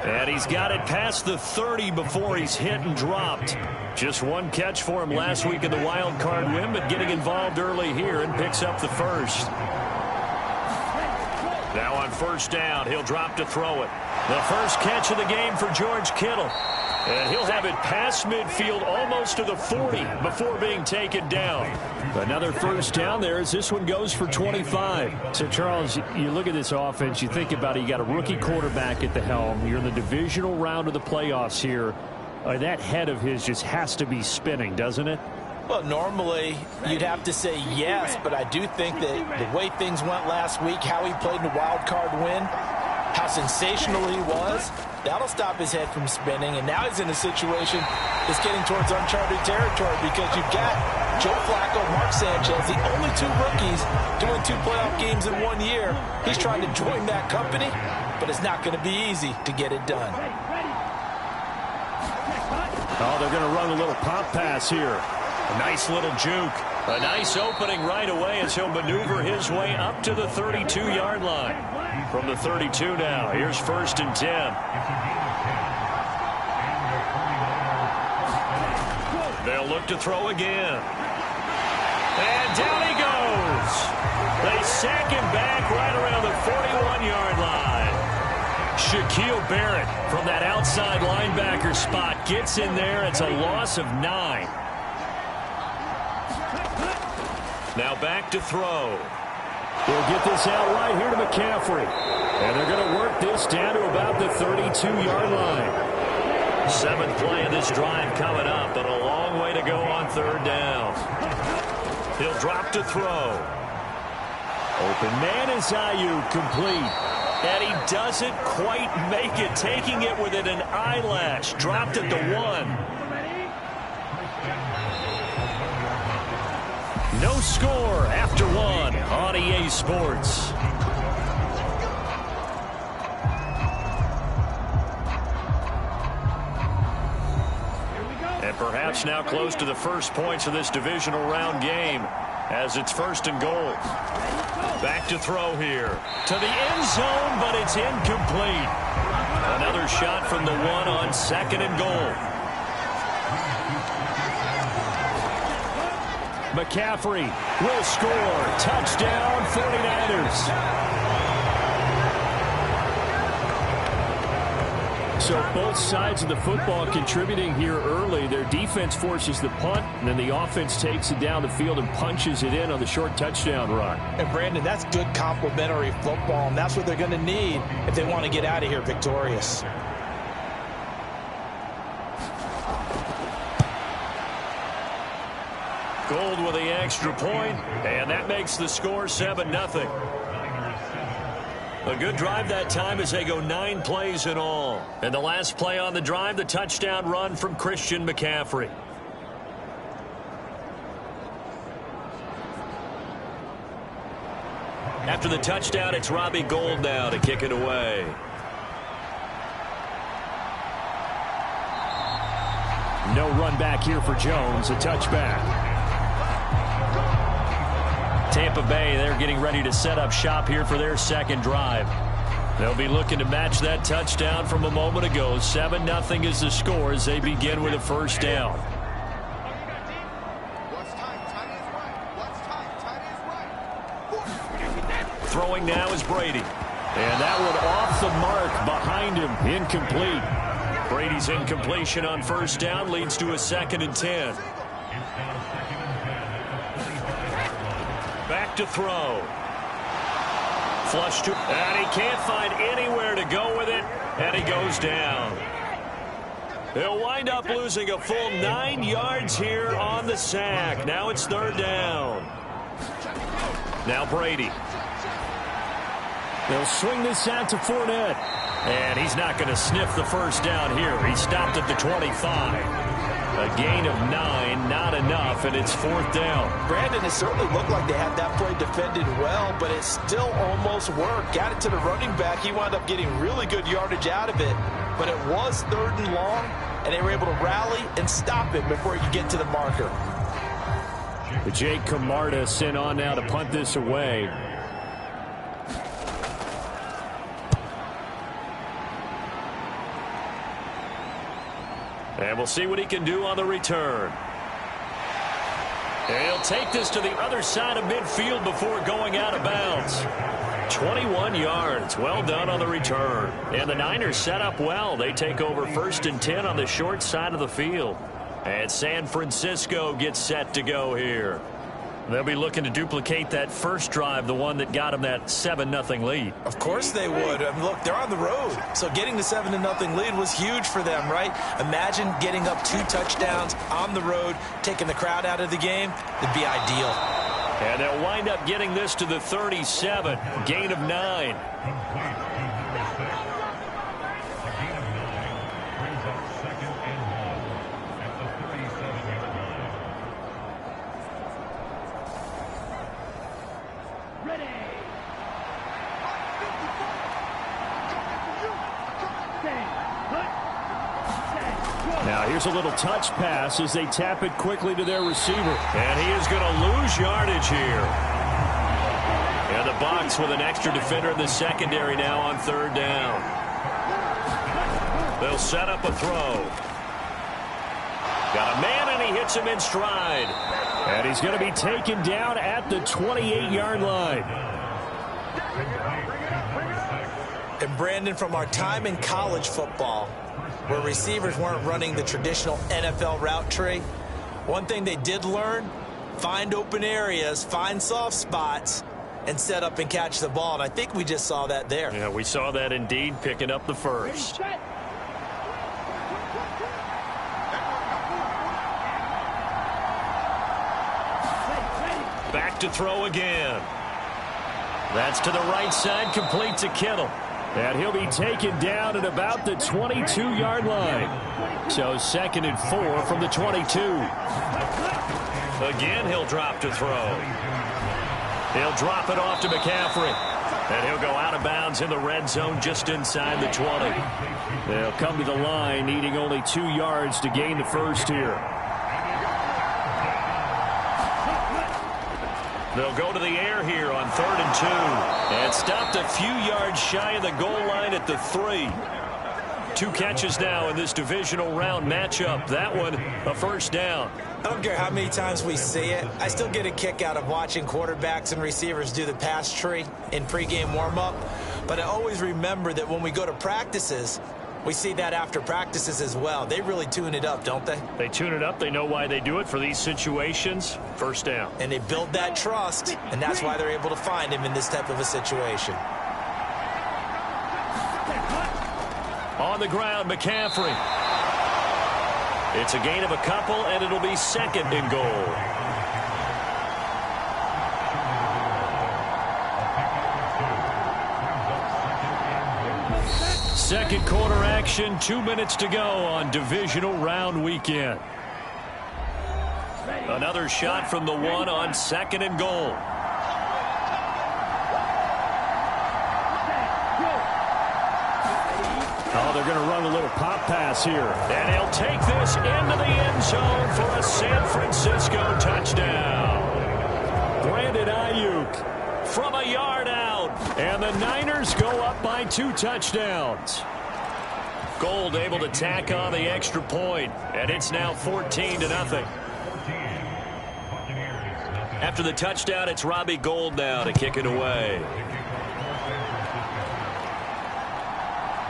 And he's got it past the 30 before he's hit and dropped. Just one catch for him last week in the wild card win, but getting involved early here and picks up the first. Now on 1st down, he'll drop to throw it. The first catch of the game for George Kittle. And he'll have it past midfield almost to the 40 before being taken down. Another first down there as this one goes for 25. So, Charles, you look at this offense, you think about it, you got a rookie quarterback at the helm. You're in the divisional round of the playoffs here. That head of his just has to be spinning, doesn't it? Well, normally you'd have to say yes, but I do think that the way things went last week, how he played in the wild card win, how sensational he was, that'll stop his head from spinning. And now he's in a situation that's getting towards uncharted territory because you've got Joe Flacco, Mark Sanchez, the only 2 rookies doing 2 playoff games in 1 year. He's trying to join that company, but it's not going to be easy to get it done. Oh, they're going to run a little pop pass here. A nice little juke. A nice opening right away as he'll maneuver his way up to the 32-yard line. From the 32 now, here's 1st and 10. They'll look to throw again. And down he goes. goes. They sack him back right around the 41-yard line. Shaquille Barrett from that outside linebacker spot gets in there. It's a loss of 9. Now back to throw. They'll get this out right here to McCaffrey. And they're going to work this down to about the 32-yard line. 7th play of this drive coming up, but a long way to go on 3rd down. He'll drop to throw. Open man is Ayuk, complete. And he doesn't quite make it, taking it within an eyelash. Dropped at the 1. No score after 1 on EA Sports. And perhaps now close to the first points of this divisional round game as it's 1st and goal. Back to throw here. To the end zone, but it's incomplete. Another shot from the 1 on 2nd and goal. McCaffrey will score. Touchdown, 49ers. So both sides of the football contributing here early. Their defense forces the punt, and then the offense takes it down the field and punches it in on the short touchdown run. And, Brandon, that's good complementary football, and that's what they're going to need if they want to get out of here victorious. Gold with the extra point, and that makes the score 7-0. A good drive that time as they go 9 plays in all. And the last play on the drive, the touchdown run from Christian McCaffrey. After the touchdown, it's Robbie Gould now to kick it away. No run back here for Jones, a touchback. Tampa Bay, they're getting ready to set up shop here for their 2nd drive. They'll be looking to match that touchdown from a moment ago. 7-0 is the score as they begin with a 1st down. Throwing now is Brady. And that one off the mark behind him. Incomplete. Brady's incompletion on 1st down leads to a 2nd and 10. Back to throw. Flush to, and he can't find anywhere to go with it, and he goes down. He'll wind up losing a full 9 yards here on the sack. Now it's 3rd down. Now Brady. They'll swing this out to Fournette. And he's not going to sniff the 1st down here. He stopped at the 25. A gain of 9, not enough, and it's 4th down. Brandon, it certainly looked like they had that play defended well, but it still almost worked. Got it to the running back. He wound up getting really good yardage out of it, but it was 3rd and long, and they were able to rally and stop it before he could get to the marker. Jake Camarda sent on now to punt this away. And we'll see what he can do on the return. And he'll take this to the other side of midfield before going out of bounds. 21 yards. Well done on the return. And the Niners set up well. They take over 1st and 10 on the short side of the field. And San Francisco gets set to go here. They'll be looking to duplicate that first drive, the one that got them that 7-0 lead. Of course they would. I mean, look, they're on the road. So getting the 7-0 lead was huge for them, right? Imagine getting up 2 touchdowns on the road, taking the crowd out of the game. It'd be ideal. And they'll wind up getting this to the 37. Gain of 9. Now here's a little touch pass as they tap it quickly to their receiver. And he is going to lose yardage here. And the Bucs with an extra defender in the secondary now on 3rd down. They'll set up a throw. Got a man and he hits him in stride. And he's going to be taken down at the 28-yard line. And Brandon, from our time in college football, where receivers weren't running the traditional NFL route tree, one thing they did learn, find open areas, find soft spots, and set up and catch the ball. And I think we just saw that there. Yeah, we saw that indeed, picking up the first. Back to throw again. That's to the right side, complete to Kittle. And he'll be taken down at about the 22-yard line. So 2nd and 4 from the 22. Again, he'll drop to throw. He'll drop it off to McCaffrey. And he'll go out of bounds in the red zone just inside the 20. They'll come to the line, needing only 2 yards to gain the first here. They'll go to the air here on 3rd and 2. And stopped a few yards shy of the goal line at the 3. 2 catches now in this divisional round matchup. That one, a first down. I don't care how many times we see it. I still get a kick out of watching quarterbacks and receivers do the pass tree in pregame warm-up. But I always remember that when we go to practices, we see that after practices as well. They really tune it up, don't they? They tune it up. They know why they do it for these situations. First down. And they build that trust, and that's why they're able to find him in this type of a situation. On the ground, McCaffrey. It's a gain of a couple, and it'll be 2nd and goal. Second quarter action, 2 minutes to go on divisional round weekend. Another shot from the 1 on 2nd and goal. Oh, they're going to run a little pop pass here. And he'll take this into the end zone for a San Francisco touchdown. Brandon Ayuk from a yard out. And the Niners go up by 2 touchdowns. Gold able to tack on the extra point. And it's now 14-0. After the touchdown, it's Robbie Gould now to kick it away.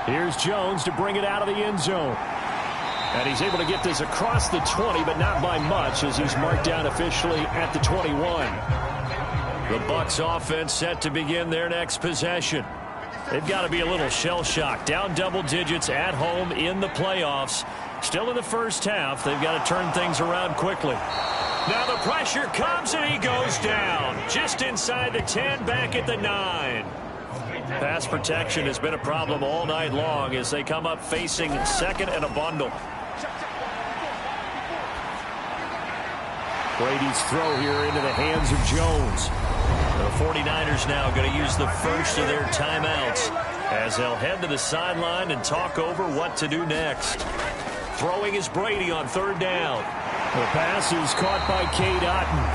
Here's Jones to bring it out of the end zone. And he's able to get this across the 20, but not by much, as he's marked down officially at the 21. The Bucs offense set to begin their next possession. They've got to be a little shell-shocked. Down double digits at home in the playoffs. Still in the first half. They've got to turn things around quickly. Now the pressure comes, and he goes down. Just inside the 10, back at the 9. Pass protection has been a problem all night long as they come up facing 2nd and a bundle. Brady's throw here into the hands of Jones. The 49ers now going to use the first of their timeouts as they'll head to the sideline and talk over what to do next. Throwing is Brady on 3rd down. The pass is caught by Cade Otton.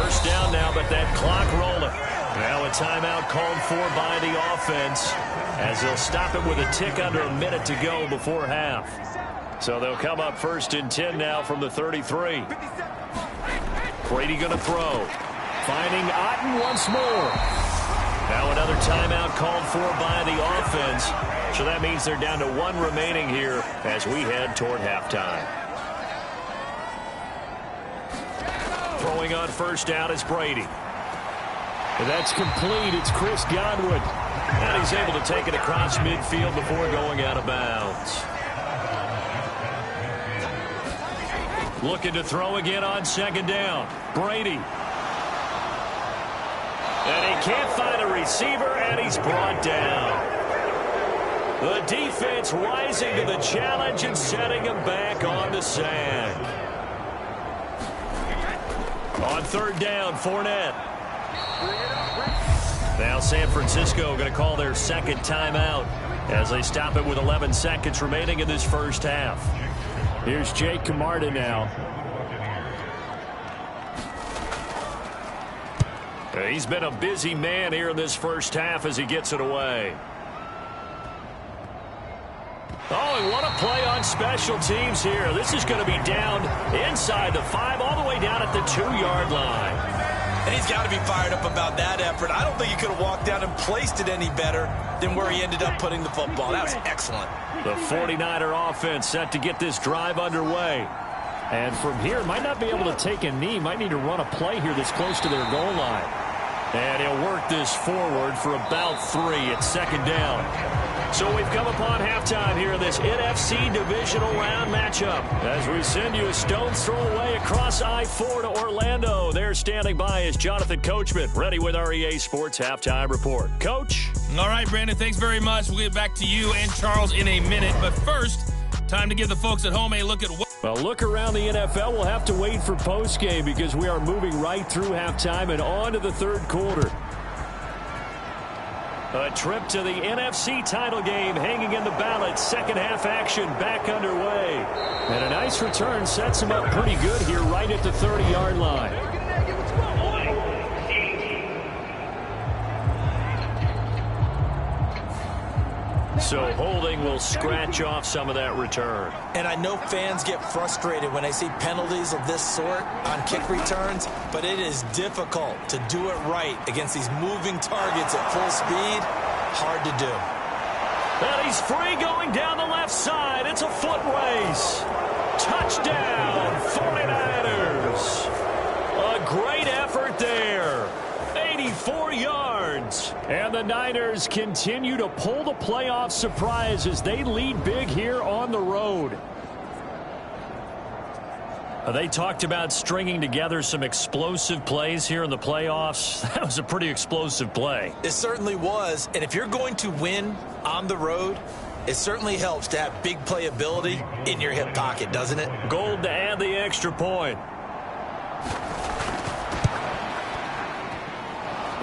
First down now, but that clock rolling. Now a timeout called for by the offense as they'll stop it with a tick under a minute to go before half. So they'll come up 1st and 10 now from the 33. Brady going to throw. Finding Otton once more. Now another timeout called for by the offense. So that means they're down to 1 remaining here as we head toward halftime. Throwing on 1st down is Brady. And that's complete. It's Chris Godwin. And he's able to take it across midfield before going out of bounds. Looking to throw again on 2nd down. Brady. And he can't find a receiver, and he's brought down. The defense rising to the challenge and setting him back on the sack. On 3rd down, Fournette. Now San Francisco going to call their 2nd timeout as they stop it with 11 seconds remaining in this first half. Here's Jake Camarda now. He's been a busy man here in this first half as he gets it away. Oh, and what a play on special teams here. This is going to be down inside the 5, all the way down at the 2-yard line. And he's got to be fired up about that effort. I don't think he could have walked down and placed it any better than where he ended up putting the football. That was excellent. The 49er offense set to get this drive underway. And from here, might not be able to take a knee. Might need to run a play here that's close to their goal line. And he'll work this forward for about 3. It's second down. So we've come upon halftime here in this NFC Divisional Round matchup. As we send you a stone's throw away across I-4 to Orlando. There standing by is Jonathan Coachman, ready with our EA Sports Halftime Report. Coach? All right, Brandon, thanks very much. We'll get back to you and Charles in a minute. But first, time to give the folks at home a look at what... Well, look around the NFL. We'll have to wait for postgame because we are moving right through halftime and on to the third quarter. A trip to the NFC title game hanging in the balance. Second half action back underway. And a nice return sets him up pretty good here right at the 30-yard line. So holding will scratch off some of that return. And I know fans get frustrated when they see penalties of this sort on kick returns, but it is difficult to do it right against these moving targets at full speed. Hard to do. And he's free going down the left side. It's a foot race. Touchdown, 49ers. A great effort there. 84 yards. And the Niners continue to pull the playoff surprise as they lead big here on the road. They talked about stringing together some explosive plays here in the playoffs. That was a pretty explosive play. It certainly was. And if you're going to win on the road, it certainly helps to have big playability in your hip pocket, doesn't it? Gold to add the extra point.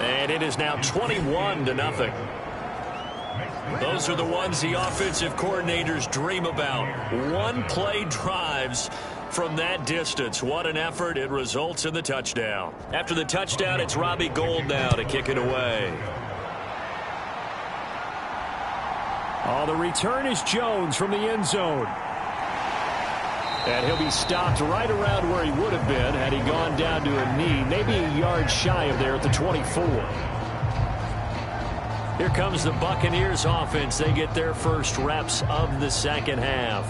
And it is now 21-0. Those are the ones the offensive coordinators dream about. One-play drives from that distance. What an effort. It results in the touchdown. After the touchdown, it's Robbie Gould now to kick it away. Oh, the return is Jones from the end zone. And he'll be stopped right around where he would have been had he gone down to a knee, maybe a yard shy of there at the 24. Here comes the Buccaneers offense. They get their first reps of the second half.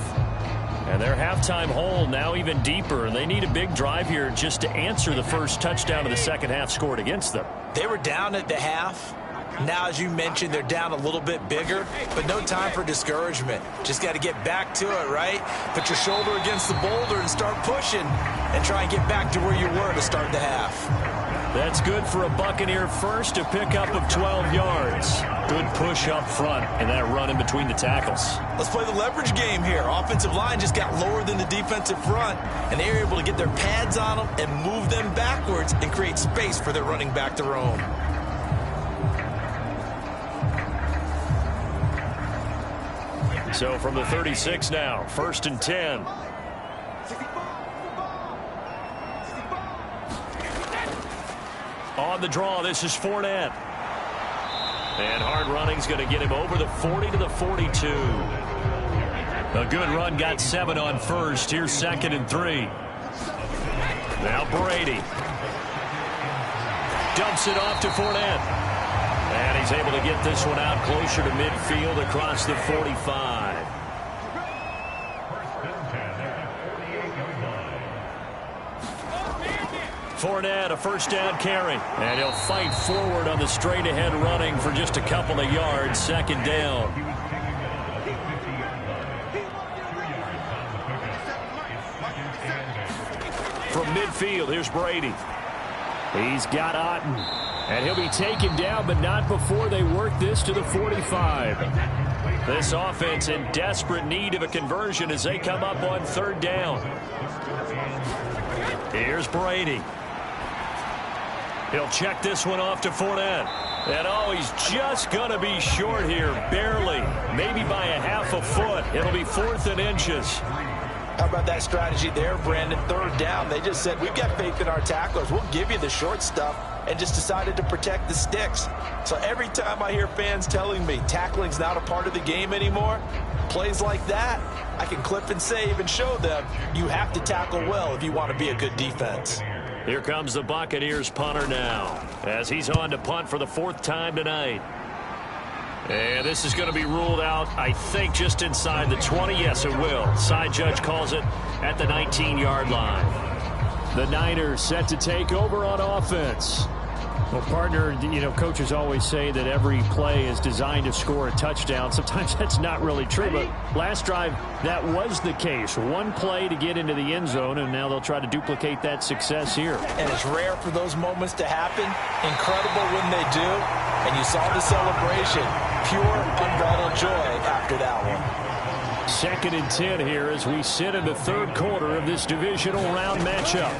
And their halftime hole now even deeper. And they need a big drive here just to answer the first touchdown of the second half scored against them. They were down at the half. Now, as you mentioned, they're down a little bit bigger, but no time for discouragement. Just got to get back to it, right? Put your shoulder against the boulder and start pushing and try and get back to where you were to start the half. That's good for a Buccaneer first, a pickup of 12 yards. Good push up front and that run in between the tackles. Let's play the leverage game here. Offensive line just got lower than the defensive front, and they were able to get their pads on them and move them backwards and create space for their running back to roam. So from the 36 now, 1st and 10. On the draw, this is Fournette. And hard running's going to get him over the 40 to the 42. A good run, got 7 on first. Here's 2nd and 3. Now Brady. Dumps it off to Fournette. And he's able to get this one out closer to midfield across the 45. Fournette, a first down carry. And he'll fight forward on the straight ahead running for just a couple of yards. 2nd down. From midfield, here's Brady. He's got Otten. And he'll be taken down, but not before they work this to the 45. This offense in desperate need of a conversion as they come up on 3rd down. Here's Brady. He'll check this one off to Fournette. And, oh, he's just going to be short here, barely. Maybe by a half a foot. It'll be 4th and inches. How about that strategy there, Brandon? 3rd down. They just said, we've got faith in our tacklers. We'll give you the short stuff. and just decided to protect the sticks. So every time I hear fans telling me tackling's not a part of the game anymore, plays like that, I can clip and save and show them you have to tackle well if you want to be a good defense. Here comes the Buccaneers punter now, as he's on to punt for the 4th time tonight. And this is going to be ruled out, I think, just inside the 20. Yes, it will. Side judge calls it at the 19-yard line. The Niners set to take over on offense. Well, partner, coaches always say that every play is designed to score a touchdown. Sometimes that's not really true, but last drive, that was the case. One play to get into the end zone, and now they'll try to duplicate that success here. And it's rare for those moments to happen. Incredible when they do. And you saw the celebration. Pure, unbridled joy after that one. 2nd and 10 here as we sit in the 3rd quarter of this divisional round matchup.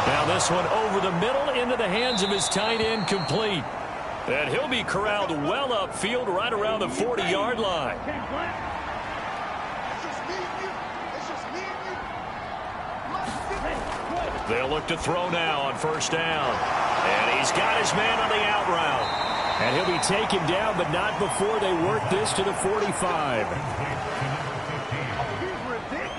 Now this one over the middle into the hands of his tight end, complete. And he'll be corralled well upfield right around the 40-yard line. They'll look to throw now on 1st down. And he's got his man on the out route. And he'll be taken down, but not before they work this to the 45.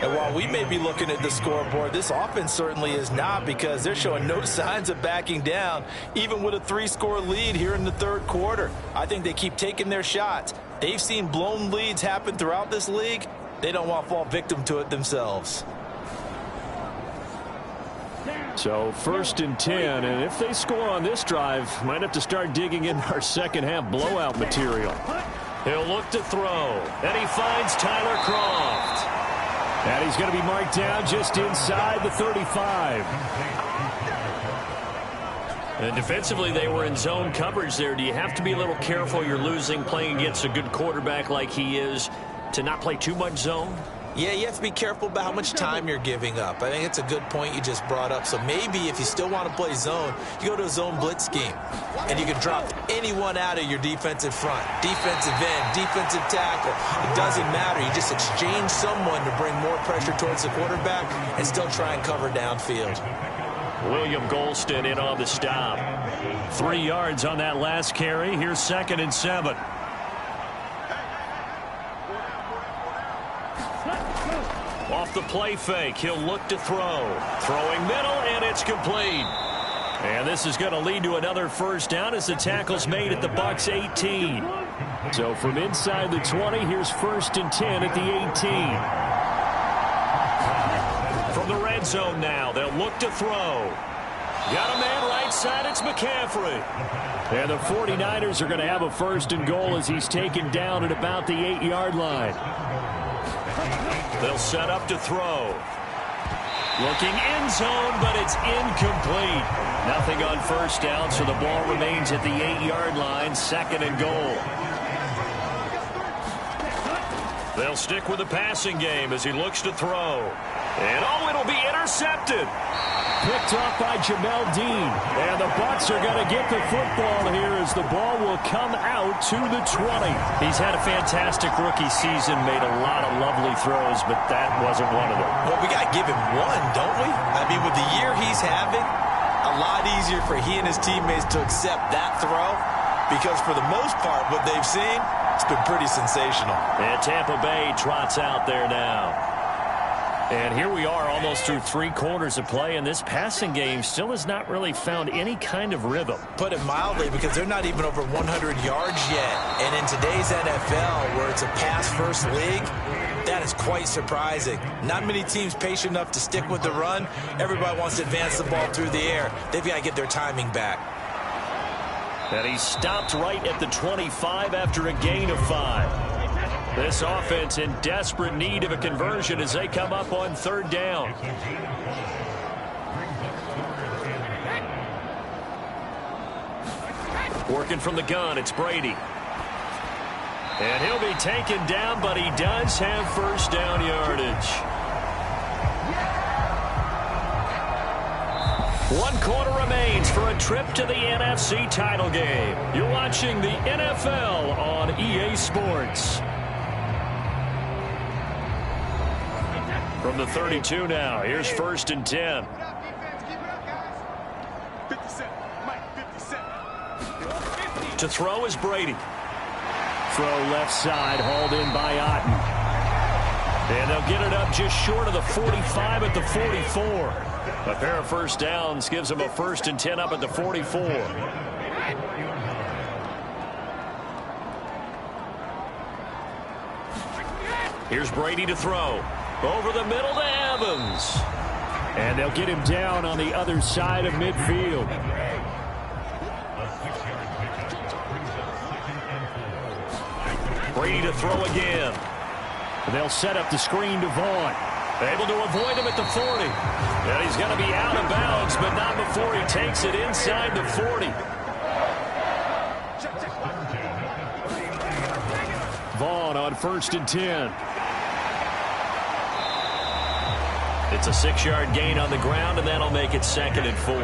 And while we may be looking at the scoreboard, this offense certainly is not, because they're showing no signs of backing down, even with a 3-score lead here in the 3rd quarter. I think they keep taking their shots. They've seen blown leads happen throughout this league. They don't want to fall victim to it themselves. So 1st and 10, and if they score on this drive, might have to start digging in our second-half blowout material. He'll look to throw, and he finds Tyler Croft. And he's going to be marked down just inside the 35. And defensively, they were in zone coverage there. Do you have to be a little careful? You're losing, playing against a good quarterback like he is, to not play too much zone? Yeah, you have to be careful about how much time you're giving up. I think it's a good point you just brought up. So maybe if you still want to play zone, you go to a zone blitz scheme. And you can drop anyone out of your defensive front. Defensive end, defensive tackle. It doesn't matter. You just exchange someone to bring more pressure towards the quarterback and still try and cover downfield. William Golston in on the stop. 3 yards on that last carry. Here's 2nd and 7. Off the play fake, he'll look to throw. Throwing middle, and it's complete. And this is going to lead to another 1st down as the tackle's made at the Bucs 18. So from inside the 20, here's 1st and 10 at the 18. From the red zone now, they'll look to throw. Got a man right side, it's McCaffrey. And the 49ers are going to have a 1st and goal as he's taken down at about the 8-yard line. They'll set up to throw. Looking end zone, but it's incomplete. Nothing on 1st down, so the ball remains at the 8-yard line, 2nd and goal. They'll stick with the passing game as he looks to throw. And it'll be intercepted. Picked off by Jamel Dean. And the Bucs are going to get the football here as the ball will come out to the 20. He's had a fantastic rookie season, made a lot of lovely throws, but that wasn't one of them. Well, we got to give him one, don't we? I mean, with the year he's having, a lot easier for he and his teammates to accept that throw, because for the most part, what they've seen, it's been pretty sensational. And Tampa Bay trots out there now. And here we are almost through 3 quarters of play, and this passing game still has not really found any kind of rhythm. Put it mildly, because they're not even over 100 yards yet. And in today's NFL, where it's a pass-first league, that is quite surprising. Not many teams patient enough to stick with the run. Everybody wants to advance the ball through the air. They've got to get their timing back. And he stopped right at the 25 after a gain of 5. This offense in desperate need of a conversion as they come up on 3rd down. Working from the gun, it's Brady. And he'll be taken down, but he does have 1st down yardage. 1 quarter remains for a trip to the NFC title game. You're watching the NFL on EA Sports. From the 32 now, here's 1st and 10. To throw is Brady. Throw left side, hauled in by Otten. And they'll get it up just short of the 45 at the 44. A pair of first downs gives them a 1st and 10 up at the 44. Here's Brady to throw. Over the middle to Evans. And they'll get him down on the other side of midfield. Brady to throw again. They'll set up the screen to Vaughn. Able to avoid him at the 40. And he's going to be out of bounds, but not before he takes it inside the 40. Vaughn on 1st and 10. It's a 6-yard gain on the ground, and that'll make it 2nd and 4.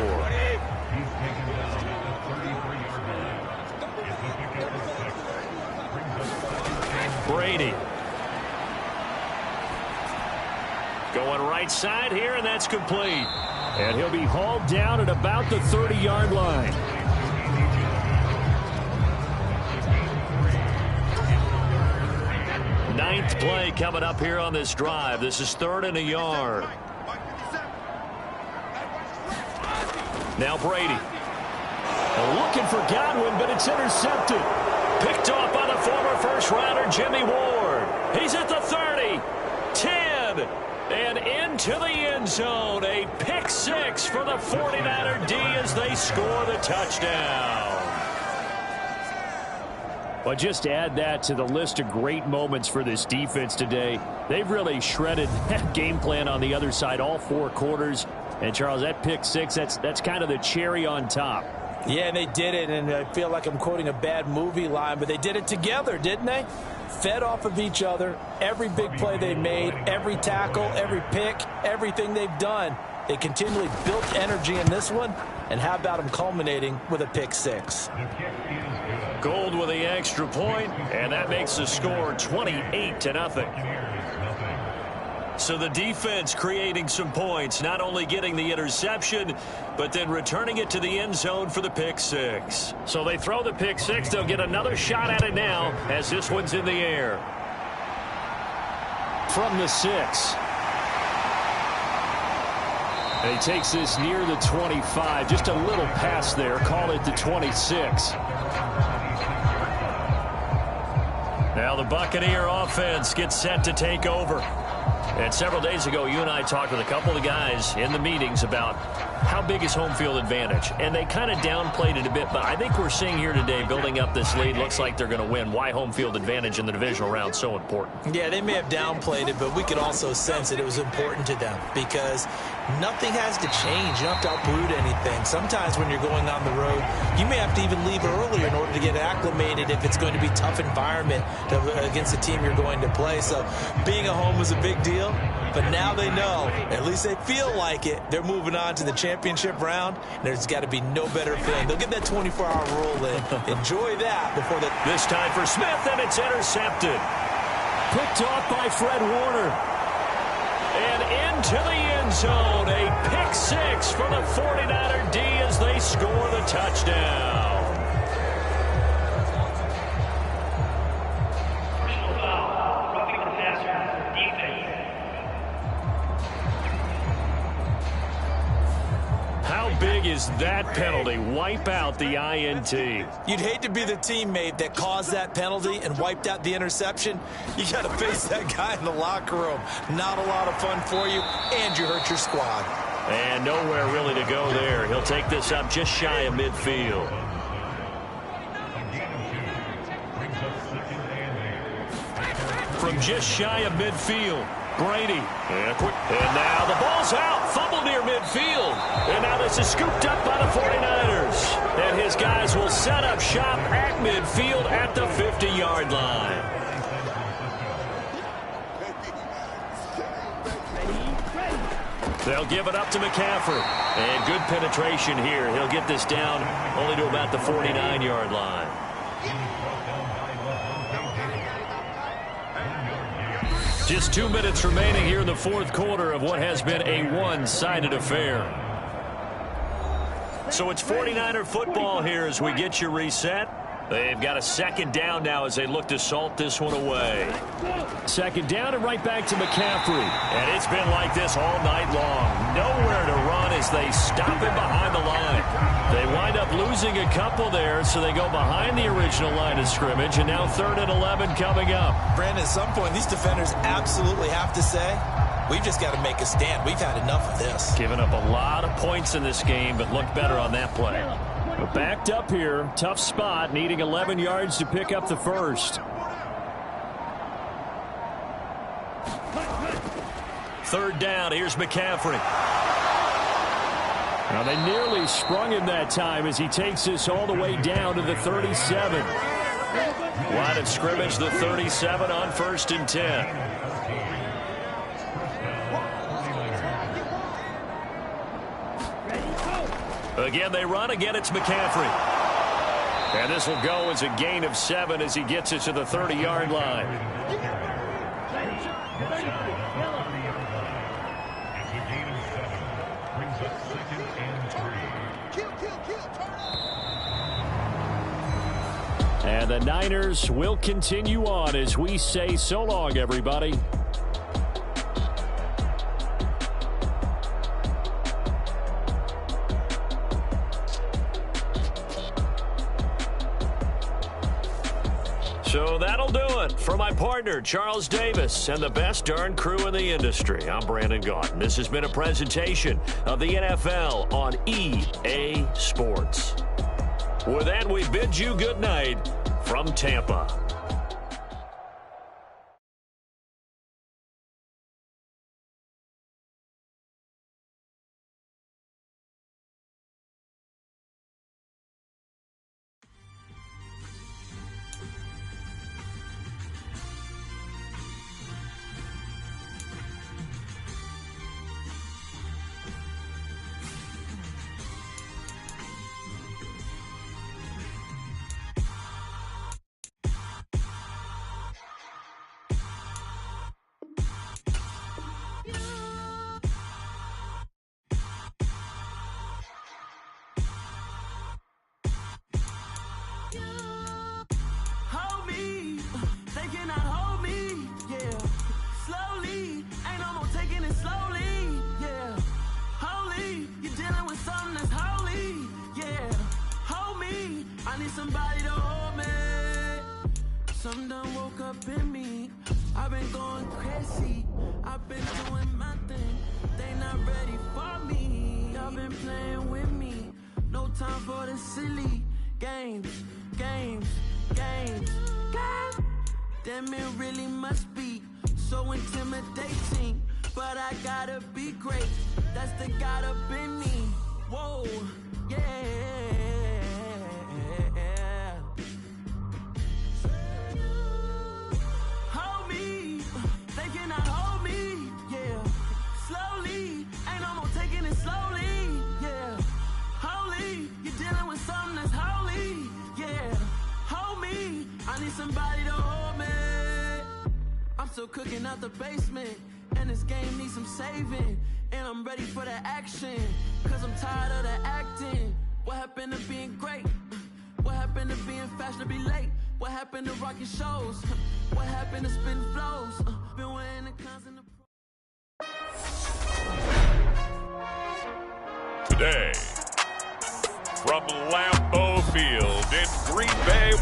Brady. Going right side here, and that's complete. And he'll be hauled down at about the 30-yard line. Ninth play coming up here on this drive. This is 3rd and a yard. Now Brady. Looking for Godwin, but it's intercepted. Picked off by the former first-rounder Jimmy Ward. He's at the 30, 10, and into the end zone. A pick 6 for the 49er D as they score the touchdown. But just add that to the list of great moments for this defense today. They've really shredded that game plan on the other side all 4 quarters. And, Charles, that pick 6, that's kind of the cherry on top. Yeah, and they did it, and I feel like I'm quoting a bad movie line, but they did it together, didn't they? Fed off of each other, every big play they made, every tackle, every pick, everything they've done. They continually built energy in this one, and how about them culminating with a pick 6? Gold with the extra point, and that makes the score 28-0. So the defense creating some points, not only getting the interception, but then returning it to the end zone for the pick 6. So they throw the pick 6. They'll get another shot at it now as this one's in the air. From the 6. And he takes this near the 25. Just a little pass there. Call it the 26. Now the Buccaneer offense gets set to take over. And several days ago, you and I talked with a couple of the guys in the meetings about how big is home field advantage. And they kind of downplayed it a bit, but I think we're seeing here today, building up this lead, looks like they're going to win. Why home field advantage in the divisional round so important? Yeah, they may have downplayed it, but we could also sense that it was important to them because nothing has to change. You don't have to uproot anything. Sometimes when you're going on the road, you may have to even leave earlier in order to get acclimated if it's going to be a tough environment against the team you're going to play. So being at home was a big deal, but now they know, at least they feel like it, they're moving on to the championship round. There's got to be no better feeling. They'll get that 24-hour rule in. Enjoy that before the... This time for Smith, and it's intercepted. Picked off by Fred Warner. And into the end zone, a pick 6 for the 49er D as they score the touchdown. How big is that penalty? Wipe out the INT. You'd hate to be the teammate that caused that penalty and wiped out the interception. You got to face that guy in the locker room. Not a lot of fun for you, and you hurt your squad. And nowhere really to go there. He'll take this up just shy of midfield. From just shy of midfield, Brady. And now the ball's out. Fumble near midfield. And now this is scooped up by the 49ers. And his guys will set up shop at midfield at the 50-yard line. They'll give it up to McCaffrey. And good penetration here. He'll get this down only to about the 49-yard line. Just 2 minutes remaining here in the fourth quarter of what has been a one-sided affair. So it's 49er football here as we get you reset. They've got a second down now as they look to salt this one away. Second down and right back to McCaffrey. And it's been like this all night long. Nowhere to run as they stop him behind the line. They wind up losing a couple there, so they go behind the original line of scrimmage, and now 3rd and 11 coming up. Brandon, at some point, these defenders absolutely have to say, we've just got to make a stand. We've had enough of this. Giving up a lot of points in this game, but looked better on that play. But backed up here, tough spot, needing 11 yards to pick up the first. 3rd down, here's McCaffrey. Now they nearly sprung him that time as he takes this all the way down to the 37. Line of scrimmage, the 37 on 1st and 10. Again, they run. Again, it's McCaffrey. And this will go as a gain of 7 as he gets it to the 30-yard line. And the Niners will continue on as we say so long, everybody. So that'll do it for my partner, Charles Davis, and the best darn crew in the industry. I'm Brandon Gaudin. This has been a presentation of the NFL on EA Sports. With that, we bid you good night from Tampa. Somebody to hold me. Some done woke up in me. I've been going crazy. I've been doing my thing. They not ready for me. Y'all been playing with me. No time for the silly games. Damn, it really must be so intimidating. But I gotta be great. That's the God up in me. Whoa, yeah. Somebody to hold me. I'm still cooking out the basement, and this game needs some saving. And I'm ready for the action, cause I'm tired of the acting. What happened to being great? What happened to being fashionably late? What happened to rocking shows? What happened to spitting flows? Been wearing the cons in the Today, from Lambeau Field in Green Bay.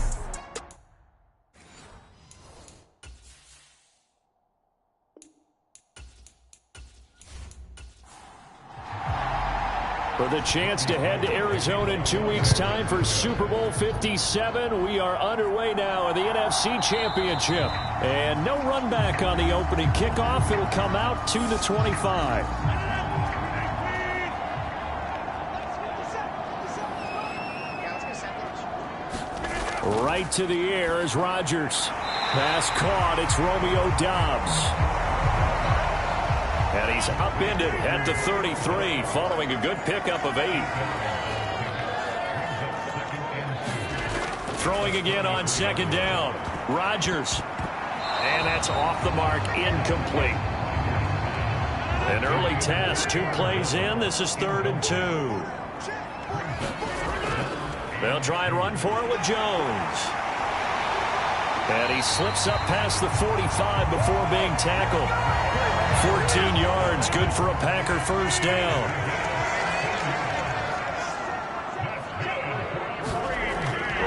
For the chance to head to Arizona in 2 weeks' time for Super Bowl 57, we are underway now in the NFC Championship. And no run back on the opening kickoff. It'll come out to the 25. Right to the air is Rodgers. Pass caught. It's Romeo Doubs. And he's upended at the 33 following a good pickup of 8. Throwing again on second down. Rodgers. And that's off the mark, incomplete. An early test, 2 plays in. This is 3rd and 2. They'll try and run for it with Jones. And he slips up past the 45 before being tackled. 14 yards, good for a Packer first down.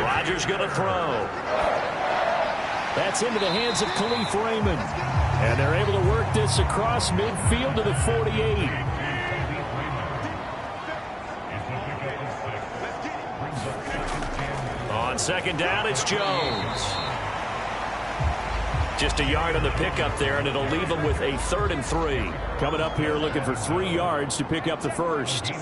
Rodgers going to throw. That's into the hands of Khalif Raymond. And they're able to work this across midfield to the 48. On second down, it's Jones. Just a yard on the pickup there, and it'll leave them with a 3rd and 3. Coming up here looking for 3 yards to pick up the first.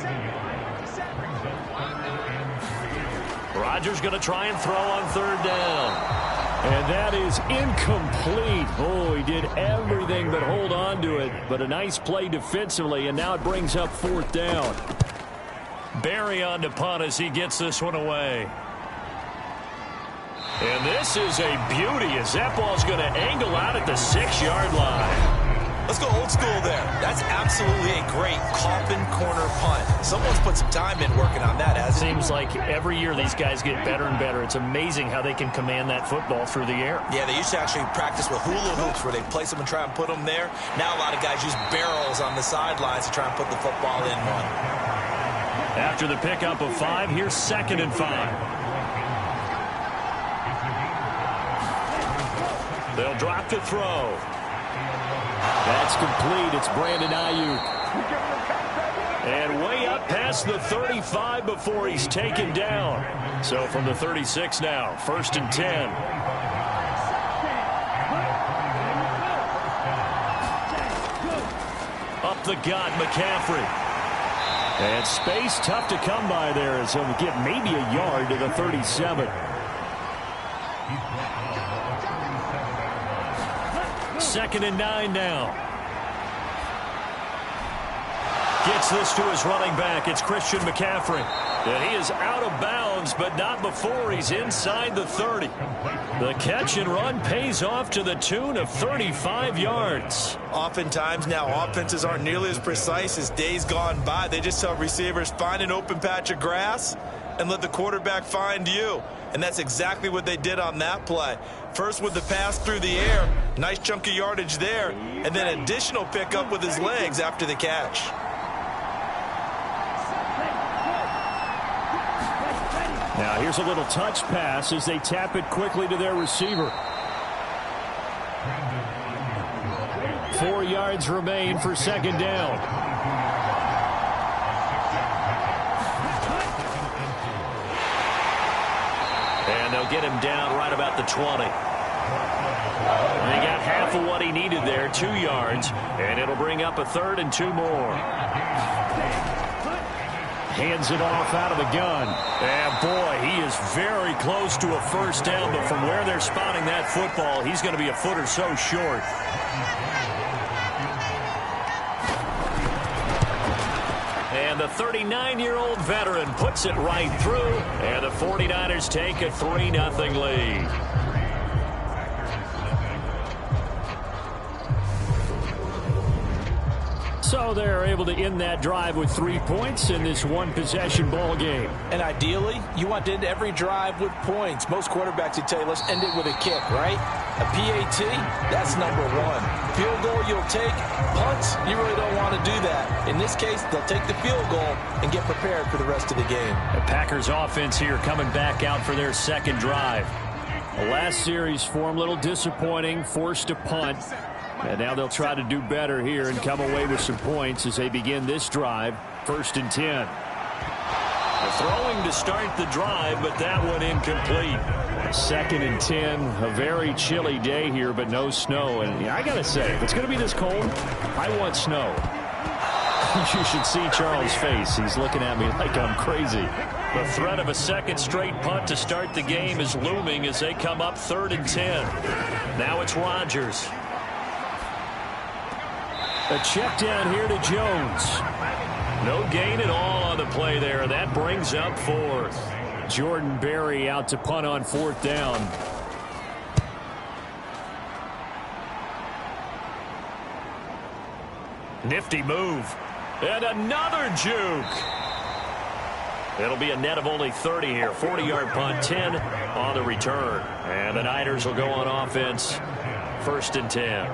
Rodgers going to try and throw on 3rd down. And that is incomplete. Oh, he did everything but hold on to it. But a nice play defensively, and now it brings up 4th down. Barry on to punt as he gets this one away. And this is a beauty as that ball's going to angle out at the 6-yard line. Let's go old school there. That's absolutely a great coffin corner punt. Someone's put some time in working on that, hasn't it? Seems like every year these guys get better and better. It's amazing how they can command that football through the air. Yeah, they used to actually practice with hula hoops where they place them and try and put them there. Now a lot of guys use barrels on the sidelines to try and put the football in one. After the pickup of 5, here's 2nd and 5. They'll drop to throw. That's complete. It's Brandon Ayuk. And way up past the 35 before he's taken down. So from the 36 now, 1st and 10. Up the gut, McCaffrey. And space tough to come by there as he'll get maybe a yard to the 37. 2nd and 9 now. Gets this to his running back. It's Christian McCaffrey. And he is out of bounds, but not before he's inside the 30. The catch and run pays off to the tune of 35 yards. Oftentimes now offenses aren't nearly as precise as days gone by. They just tell receivers, find an open patch of grass and let the quarterback find you. And that's exactly what they did on that play. First with the pass through the air, nice chunk of yardage there, and then additional pickup with his legs after the catch. Now here's a little touch pass as they tap it quickly to their receiver. 4 yards remain for 2nd down. And they'll get him down right about the 20. And he got half of what he needed there, 2 yards, and it'll bring up a 3rd and 2 more. Hands it off out of the gun. And boy, he is very close to a first down, but from where they're spotting that football, he's going to be a foot or so short. And the 39-year-old veteran puts it right through, and the 49ers take a 3-0 lead. So they're able to end that drive with 3 points in this one-possession ball game. And ideally, you want to end every drive with points. Most quarterbacks would tell you, let's end it with a kick, right? A PAT, that's number 1. Field goal you'll take. Punts, you really don't want to do that. In this case, they'll take the field goal and get prepared for the rest of the game. The Packers offense here coming back out for their 2nd drive. The last series for them, a little disappointing, forced to punt. And now they'll try to do better here and come away with some points as they begin this drive. 1st and 10. Throwing to start the drive, but that one incomplete. 2nd and 10. A very chilly day here, but no snow. And I got to say, if it's going to be this cold, I want snow. You should see Charles' face. He's looking at me like I'm crazy. The threat of a 2nd straight punt to start the game is looming as they come up 3rd and 10. Now it's Rodgers. A check down here to Jones. No gain at all on the play there. That brings up 4th. Jordan Berry out to punt on 4th down. Nifty move. And another juke. It'll be a net of only 30 here. 40-yard punt, 10 on the return. And the Niners will go on offense, 1st and 10.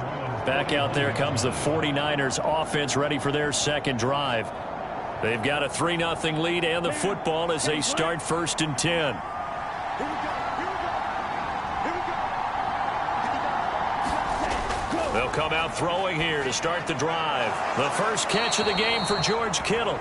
Back out there comes the 49ers offense, ready for their second drive. They've got a 3-0 lead and the football as they start 1st and 10. They'll come out throwing here to start the drive. The first catch of the game for George Kittle.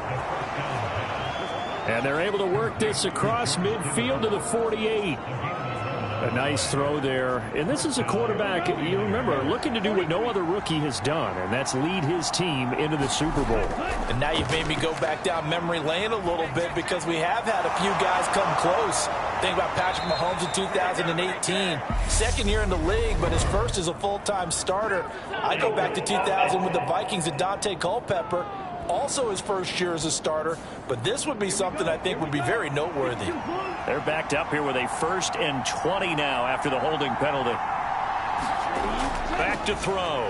And they're able to work this across midfield to the 48. A nice throw there. And this is a quarterback, you remember, looking to do what no other rookie has done, and that's lead his team into the Super Bowl. And now you've made me go back down memory lane a little bit because we have had a few guys come close. Think about Patrick Mahomes in 2018. Second year in the league, but his first as a full-time starter. I go back to 2000 with the Vikings and Dante Culpepper. Also his first year as a starter, but this would be something I think would be very noteworthy. They're backed up here with a 1st and 20 now after the holding penalty. Back to throw.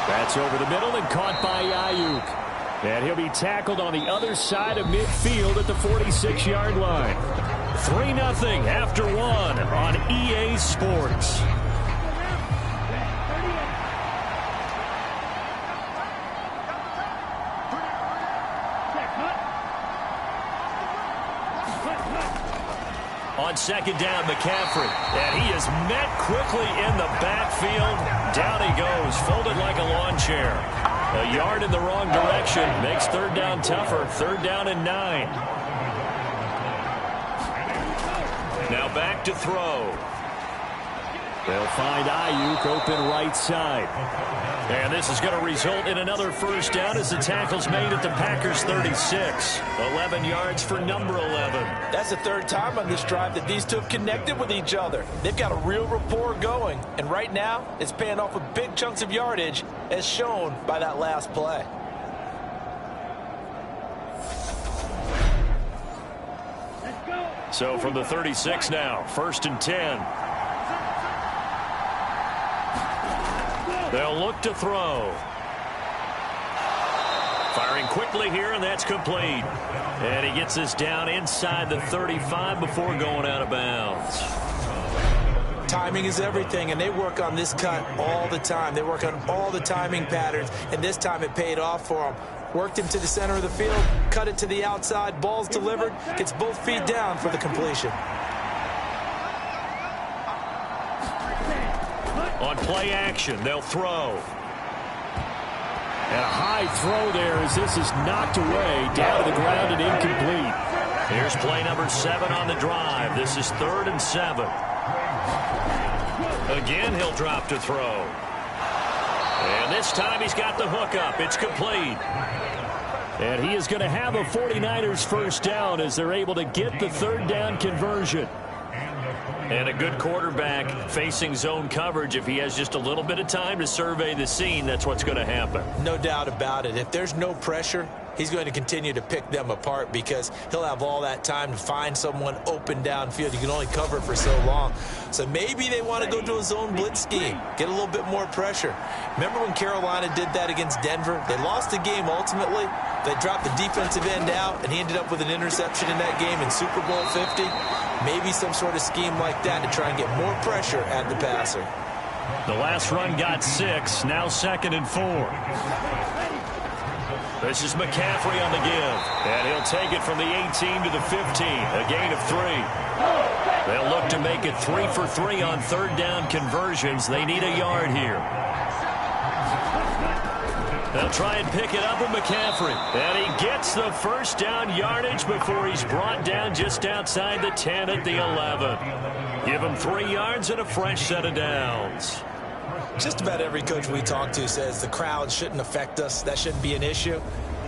That's over the middle and caught by Ayuk. And he'll be tackled on the other side of midfield at the 46-yard line. 3-0 after 1 on EA Sports. On 2nd down, McCaffrey. And he is met quickly in the backfield. Down he goes, folded like a lawn chair. A yard in the wrong direction makes 3rd down tougher. 3rd down and 9. Now back to throw. They'll find Ayuk open right side. And this is going to result in another 1st down as the tackle's made at the Packers' 36. 11 yards for number 11. That's the 3rd time on this drive that these two have connected with each other. They've got a real rapport going. And right now, it's paying off with big chunks of yardage, as shown by that last play. So from the 36 now, 1st and 10. They'll look to throw. Firing quickly here, and that's complete. And he gets this down inside the 35 before going out of bounds. Timing is everything, and they work on this cut all the time. They work on all the timing patterns, and this time it paid off for them. Worked him to the center of the field, cut it to the outside, ball's delivered, gets both feet down for the completion. On play action, they'll throw. And a high throw there as this is knocked away, down to the ground and incomplete. Here's play number 7 on the drive. This is 3rd and 7. Again, he'll drop to throw. And this time he's got the hook up. It's complete. And he is going to have a 49ers 1st down as they're able to get the 3rd down conversion. And a good quarterback facing zone coverage. If he has just a little bit of time to survey the scene, that's what's going to happen. No doubt about it. If there's no pressure, he's going to continue to pick them apart because he'll have all that time to find someone open downfield. You can only cover it for so long. So maybe they want to go to a zone blitz scheme, get a little bit more pressure. Remember when Carolina did that against Denver? They lost the game ultimately. They dropped the defensive end out, and he ended up with an interception in that game in Super Bowl 50. Maybe some sort of scheme like that to try and get more pressure at the passer. The last run got 6, now 2nd and 4. This is McCaffrey on the give, and he'll take it from the 18 to the 15, a gain of 3. They'll look to make it 3 for 3 on 3rd down conversions. They need a yard here. They'll try and pick it up with McCaffrey. And he gets the 1st down yardage before he's brought down just outside the 10 at the 11. Give him 3 yards and a fresh set of downs. Just about every coach we talk to says the crowd shouldn't affect us. That shouldn't be an issue.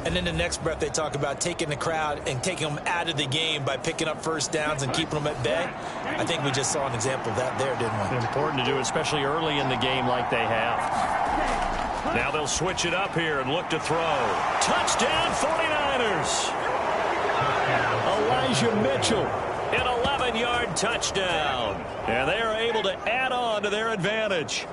And then the next breath they talk about taking the crowd and taking them out of the game by picking up 1st downs and keeping them at bay. I think we just saw an example of that there, didn't we? Important to do, especially early in the game like they have. Now they'll switch it up here and look to throw. Touchdown 49ers! Elijah Mitchell, an 11-yard touchdown. And they are able to add on to their advantage.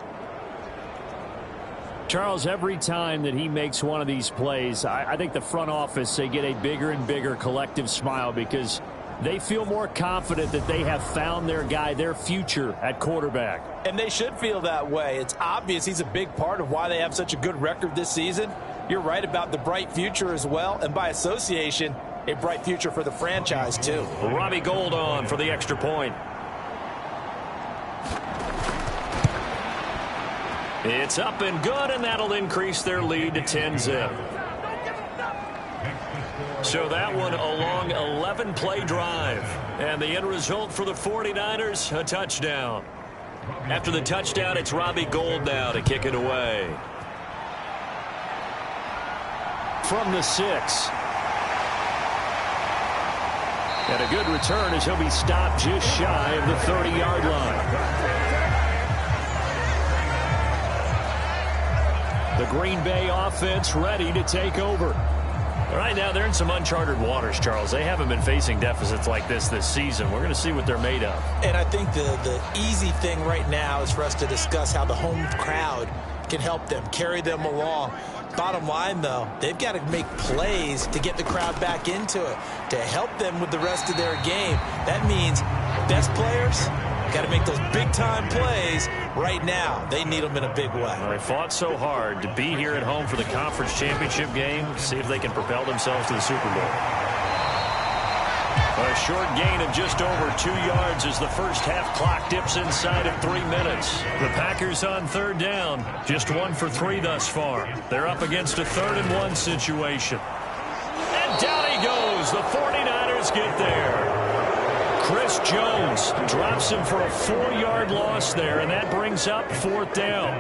Charles, every time that he makes one of these plays, I think the front office, they get a bigger and bigger collective smile because they feel more confident that they have found their guy, their future at quarterback. And they should feel that way. It's obvious he's a big part of why they have such a good record this season. You're right about the bright future as well, and by association, a bright future for the franchise too. Robbie Gould on for the extra point. It's up and good, and that'll increase their lead to 10-zip. So that one a long 11-play drive. And the end result for the 49ers, a touchdown. After the touchdown, it's Robbie Gould now to kick it away. From the 6. And a good return as he'll be stopped just shy of the 30-yard line. The Green Bay offense ready to take over. Right now, they're in some uncharted waters, Charles. They haven't been facing deficits like this season. We're going to see what they're made of. And I think the easy thing right now is for us to discuss how the home crowd can help them, carry them along. Bottom line, though, they've got to make plays to get the crowd back into it, to help them with the rest of their game. That means best players got to make those big-time plays right now. They need them in a big way. Well, they fought so hard to be here at home for the conference championship game. See if they can propel themselves to the Super Bowl. A short gain of just over 2 yards as the first half clock dips inside of 3 minutes. The Packers on third down, just 1 for 3 thus far. They're up against a 3rd and 1 situation. And down he goes. The 49ers get there. Chris Jones drops him for a 4-yard loss there, and that brings up 4th down.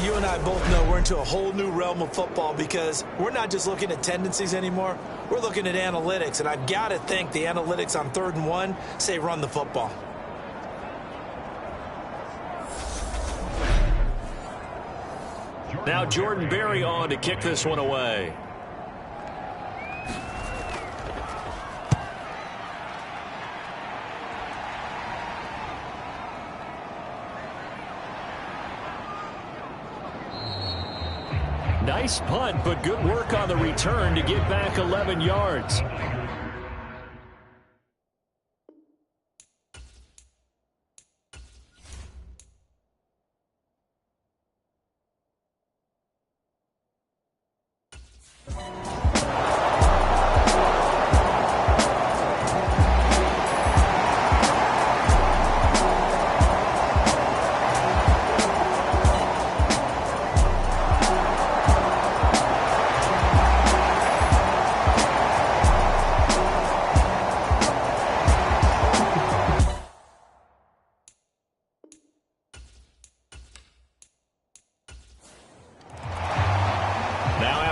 You and I both know we're into a whole new realm of football because we're not just looking at tendencies anymore. We're looking at analytics, and I've got to think the analytics on 3rd and 1 say run the football. Now Jordan Berry on to kick this one away. Nice punt, but good work on the return to get back 11 yards.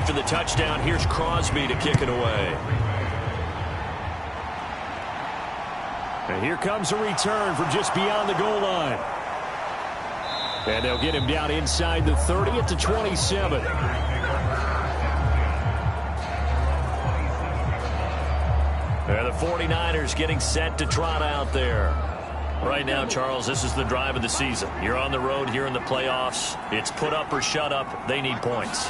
After the touchdown, here's Crosby to kick it away. And here comes a return from just beyond the goal line. And they'll get him down inside the 30 at the 27. And the 49ers getting set to trot out there. Right now, Charles, this is the drive of the season. You're on the road here in the playoffs. It's put up or shut up. They need points.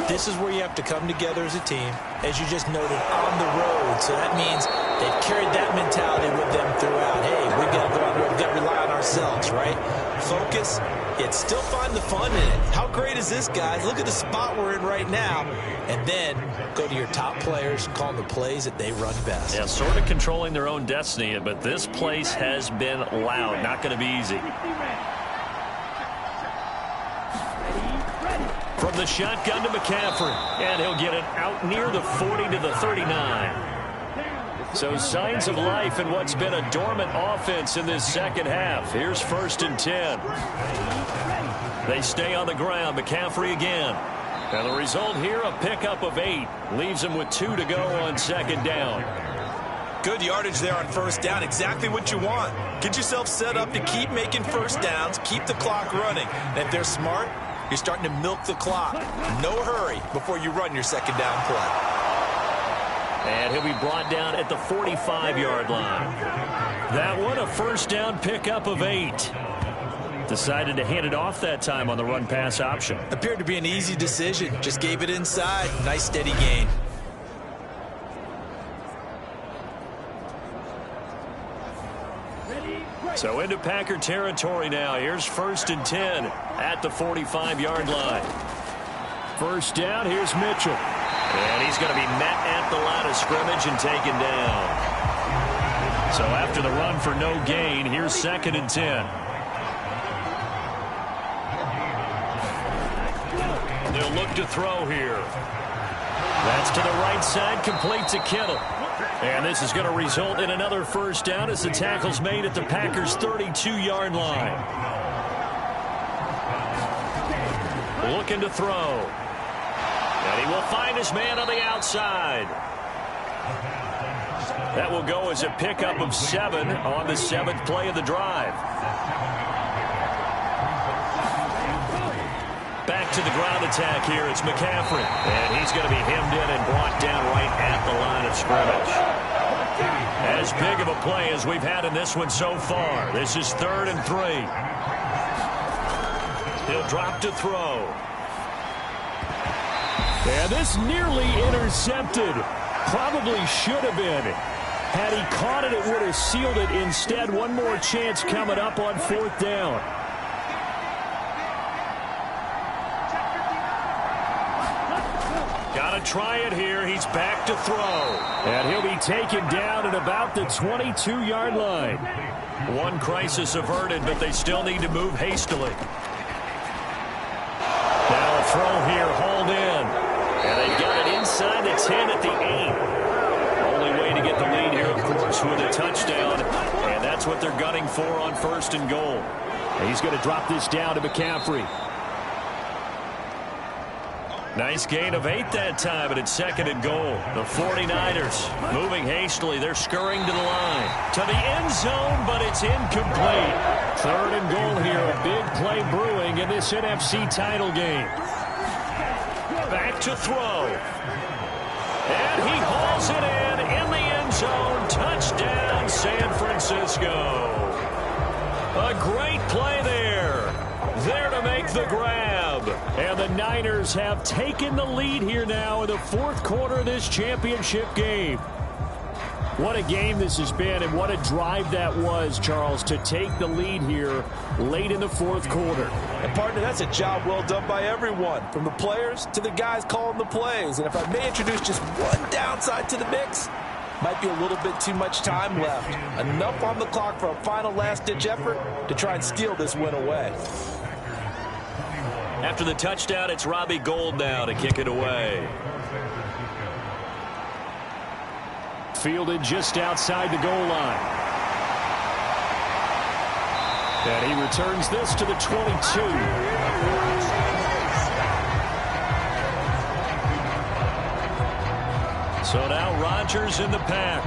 This is where you have to come together as a team, as you just noted, on the road. So that means they've carried that mentality with them throughout. Hey, we've got to go out there, we've got to rely on ourselves, right? Focus, yet still find the fun in it. How great is this, guys? Look at the spot we're in right now. And then go to your top players, call the plays that they run best. Yeah, sort of controlling their own destiny, but this place has been loud. Not going to be easy. From the shotgun to McCaffrey, and he'll get it out near the 40 to the 39. So signs of life in what's been a dormant offense in this second half. Here's 1st and 10. They stay on the ground. McCaffrey again. And the result here, a pickup of 8. Leaves him with 2 to go on 2nd down. Good yardage there on 1st down. Exactly what you want. Get yourself set up to keep making 1st downs, keep the clock running. And if they're smart, you're starting to milk the clock. No hurry before you run your 2nd down play. And he'll be brought down at the 45-yard line. That one, a 1st down pickup of 8. Decided to hand it off that time on the run-pass option. Appeared to be an easy decision. Just gave it inside. Nice steady gain. So into Packer territory now. Here's 1st and 10 at the 45-yard line. First down, here's Mitchell. And he's going to be met at the line of scrimmage and taken down. So after the run for no gain, here's 2nd and 10. They'll look to throw here. That's to the right side, complete to Kittle. And this is going to result in another first down as the tackle's made at the Packers' 32-yard line. Looking to throw. And he will find his man on the outside. That will go as a pickup of 7 on the 7th play of the drive. Back to the ground attack here. It's McCaffrey. And he's going to be hemmed in and brought down right at the line of scrimmage. As big of a play as we've had in this one so far. This is 3rd and 3. He'll drop to throw. And this nearly intercepted. Probably should have been. Had he caught it, it would have sealed it. Instead, one more chance coming up on 4th down. Got to try it here. He's back to throw. And he'll be taken down at about the 22-yard line. One crisis averted, but they still need to move hastily. Now a throw here, hauled in. And they've got it inside the 10 at the 8. Only way to get the lead here, of course, with a touchdown. And that's what they're gunning for on 1st and goal. And he's going to drop this down to McCaffrey. Nice gain of 8 that time, and it's 2nd and goal. The 49ers moving hastily. They're scurrying to the line. To the end zone, but it's incomplete. 3rd and goal here. A big play brewing in this NFC title game. Back to throw. And he hauls it in the end zone. Touchdown, San Francisco. A great play there. There to make the grab. And the Niners have taken the lead here now in the 4th quarter of this championship game. What a game this has been, and what a drive that was, Charles, to take the lead here late in the 4th quarter. And, partner, that's a job well done by everyone, from the players to the guys calling the plays. And if I may introduce just one downside to the mix, might be a little bit too much time left. Enough on the clock for a final last-ditch effort to try and steal this win away. After the touchdown, it's Robbie Gould now to kick it away. Fielded just outside the goal line. And he returns this to the 22. So now Rodgers in the pack.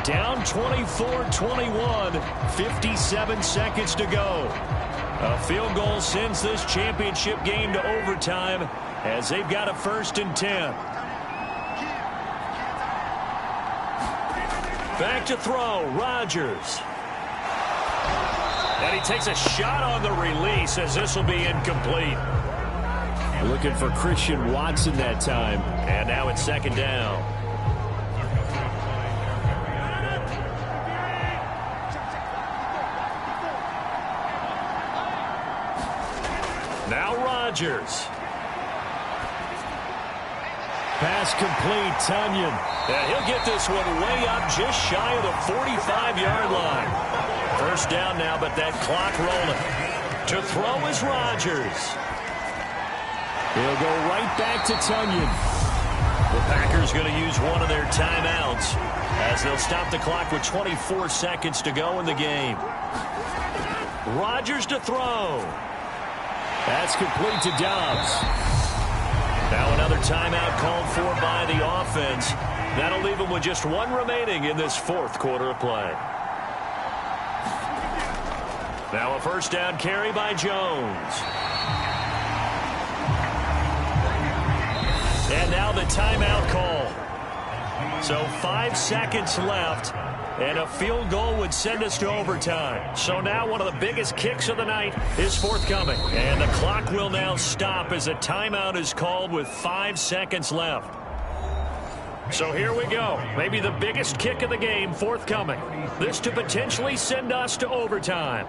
Down 24-21, 57 seconds to go. A field goal sends this championship game to overtime as they've got a 1st and 10. Back to throw, Rodgers. And he takes a shot on the release as this will be incomplete. Looking for Christian Watson that time. And now it's 2nd down. Now Rodgers. Pass complete, Tunyon. And he'll get this one way up just shy of the 45-yard line. 1st down now, but that clock rolling. To throw is Rodgers. He'll go right back to Tunyon. The Packers going to use one of their timeouts as they'll stop the clock with 24 seconds to go in the game. Rodgers to throw. That's complete to Dobbs. Now another timeout called for by the offense. That'll leave them with just one remaining in this 4th quarter of play. Now a 1st down carry by Jones. And now the timeout call. So 5 seconds left And a field goal would send us to overtime. So now one of the biggest kicks of the night is forthcoming. And the clock will now stop as a timeout is called with 5 seconds left. So here we go. Maybe the biggest kick of the game forthcoming. This to potentially send us to overtime.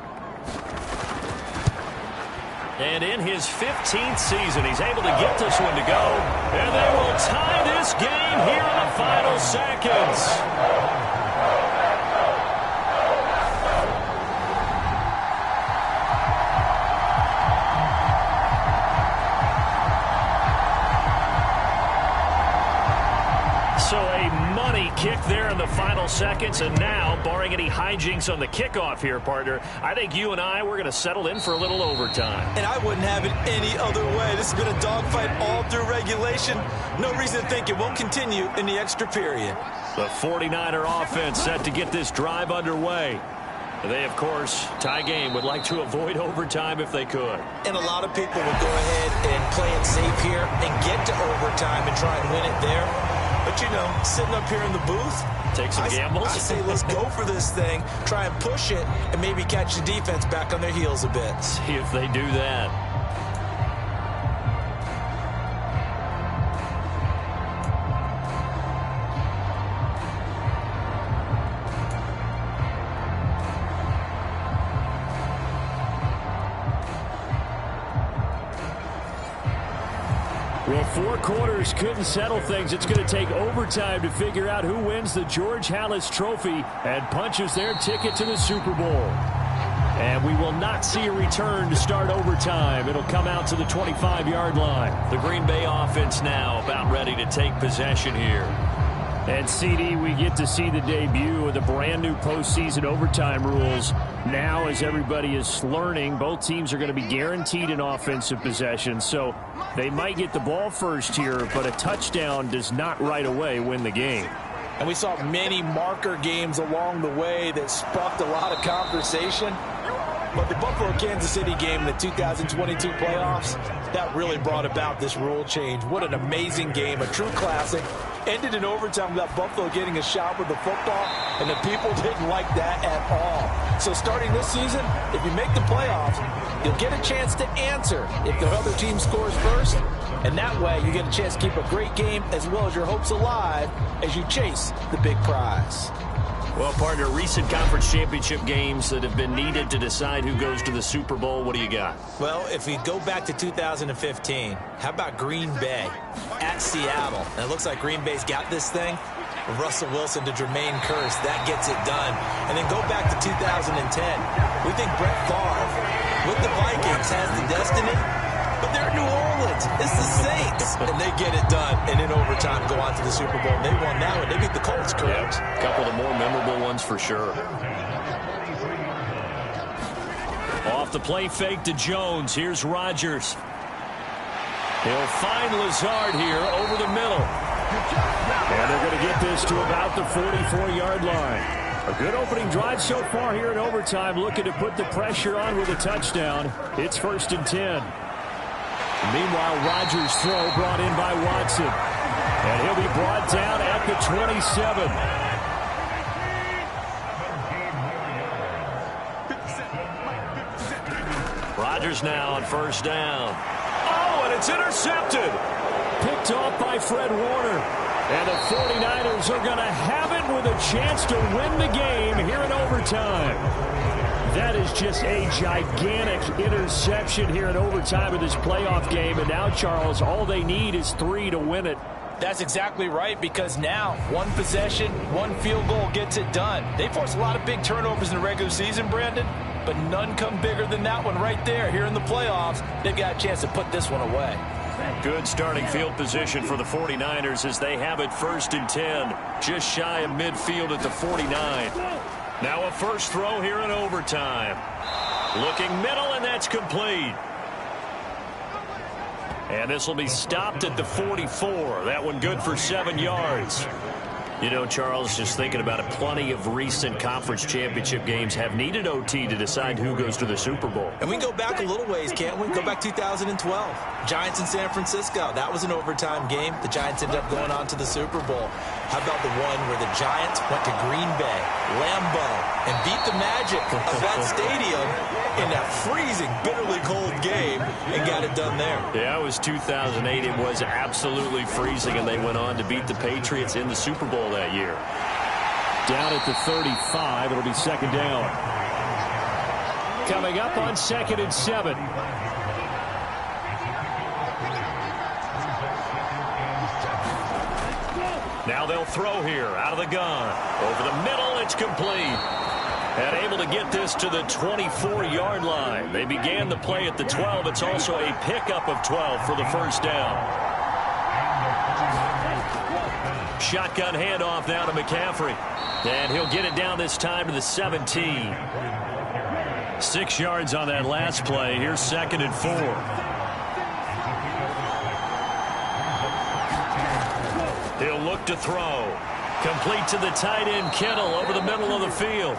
And in his 15th season, he's able to get this one to go. And they will tie this game here in the final seconds. So a money kick there in the final seconds, and now, barring any hijinks on the kickoff here, partner, I think you and we're going to settle in for a little overtime. And I wouldn't have it any other way. This has been a dogfight all through regulation. No reason to think it won't continue in the extra period. The 49er offense set to get this drive underway. They, of course, tie game, would like to avoid overtime if they could. And a lot of people would go ahead and play it safe here and get to overtime and try and win it there. But, you know, sitting up here in the booth, take some gambles. I say let's go for this thing, try and push it, and maybe catch the defense back on their heels a bit. See if they do that. Well, 4 quarters couldn't settle things. It's going to take overtime to figure out who wins the George Halas Trophy and punches their ticket to the Super Bowl. And we will not see a return to start overtime. It'll come out to the 25-yard line. The Green Bay offense now about ready to take possession here. And, CD, we get to see the debut of the brand-new postseason overtime rules. Now, as everybody is learning, both teams are going to be guaranteed an offensive possession. So they might get the ball first here, but a touchdown does not right away win the game. And we saw many marker games along the way that sparked a lot of conversation. But the Buffalo-Kansas City game in the 2022 playoffs, that really brought about this rule change. What an amazing game, a true classic. Ended in overtime without Buffalo getting a shot with the football, and the people didn't like that at all. So starting this season, if you make the playoffs, you'll get a chance to answer if the other team scores first. And that way, you get a chance to keep a great game as well as your hopes alive as you chase the big prize. Well, partner, recent conference championship games that have been needed to decide who goes to the Super Bowl, what do you got? Well, if we go back to 2015, how about Green Bay at Seattle? And it looks like Green Bay's got this thing. Russell Wilson to Jermaine Kearse, that gets it done. And then go back to 2010. We think Brett Favre with the Vikings has the destiny, but they're in New Orleans. It's the Saints. And they get it done. And in overtime, go on to the Super Bowl. They won that one. They beat the Colts, correct? Yeah, a couple of the more memorable ones for sure. Off the play fake to Jones. Here's Rodgers. He'll find Lazard here over the middle. And they're going to get this to about the 44-yard line. A good opening drive so far here in overtime, looking to put the pressure on with a touchdown. It's 1st and 10. Meanwhile, Rodgers' throw brought in by Watson. And he'll be brought down at the 27. Rodgers now on 1st down. Oh, and it's intercepted. Picked off by Fred Warner. And the 49ers are going to have it with a chance to win the game here in overtime. That is just a gigantic interception here in overtime of this playoff game. And now, Charles, all they need is 3 to win it. That's exactly right, because now one possession, one field goal gets it done. They force a lot of big turnovers in the regular season, Brandon, but none come bigger than that one right there. Here in the playoffs, they've got a chance to put this one away. Good starting field position for the 49ers as they have it 1st and 10, just shy of midfield at the 49. Now a first throw here in overtime. Looking middle, and that's complete. And this will be stopped at the 44. That one good for 7 yards. You know, Charles, just thinking about it, plenty of recent conference championship games have needed OT to decide who goes to the Super Bowl. And we can go back a little ways, can't we? Go back 2012. Giants in San Francisco. That was an overtime game. The Giants ended up going on to the Super Bowl. How about the one where the Giants went to Green Bay, Lambeau, and beat the Magic of that stadium in that freezing, bitterly cold game and got it done there? Yeah, it was 2008. It was absolutely freezing, and they went on to beat the Patriots in the Super Bowl that year. Down at the 35, it'll be second down. Coming up on 2nd and 7. Now they'll throw here out of the gun. Over the middle, it's complete. And able to get this to the 24-yard line. They began the play at the 12. It's also a pickup of 12 for the first down. Shotgun handoff now to McCaffrey. And he'll get it down this time to the 17. 6 yards on that last play. Here's 2nd and 4. He'll look to throw. Complete to the tight end, Kittle, over the middle of the field.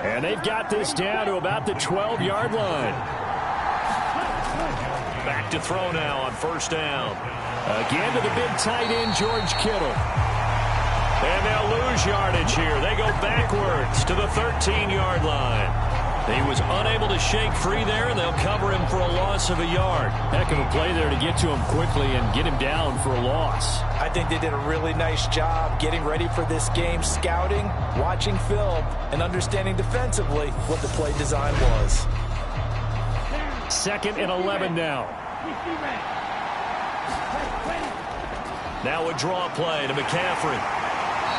And they've got this down to about the 12-yard line. Back to throw now on first down. Again to the big tight end, George Kittle. And they'll lose yardage here. They go backwards to the 13-yard line. He was unable to shake free there, and they'll cover him for a loss of a yard. Heck of a play there to get to him quickly and get him down for a loss. I think they did a really nice job getting ready for this game, scouting, watching film, and understanding defensively what the play design was. 2nd and 11 now. Now a draw play to McCaffrey.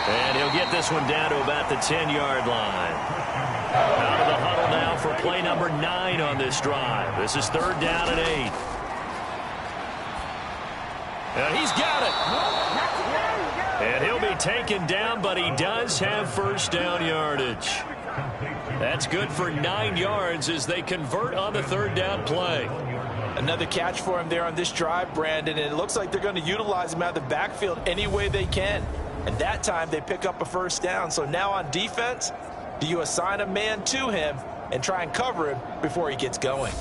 And he'll get this one down to about the 10-yard line. Out of the huddle now for play number 9 on this drive. This is 3rd down and 8. And he's got it. And he'll be taken down, but he does have first down yardage. That's good for 9 yards as they convert on the 3rd down play. Another catch for him there on this drive, Brandon, and it looks like they're going to utilize him out of the backfield any way they can. And that time they pick up a first down. So now on defense, do you assign a man to him and try and cover him before he gets going?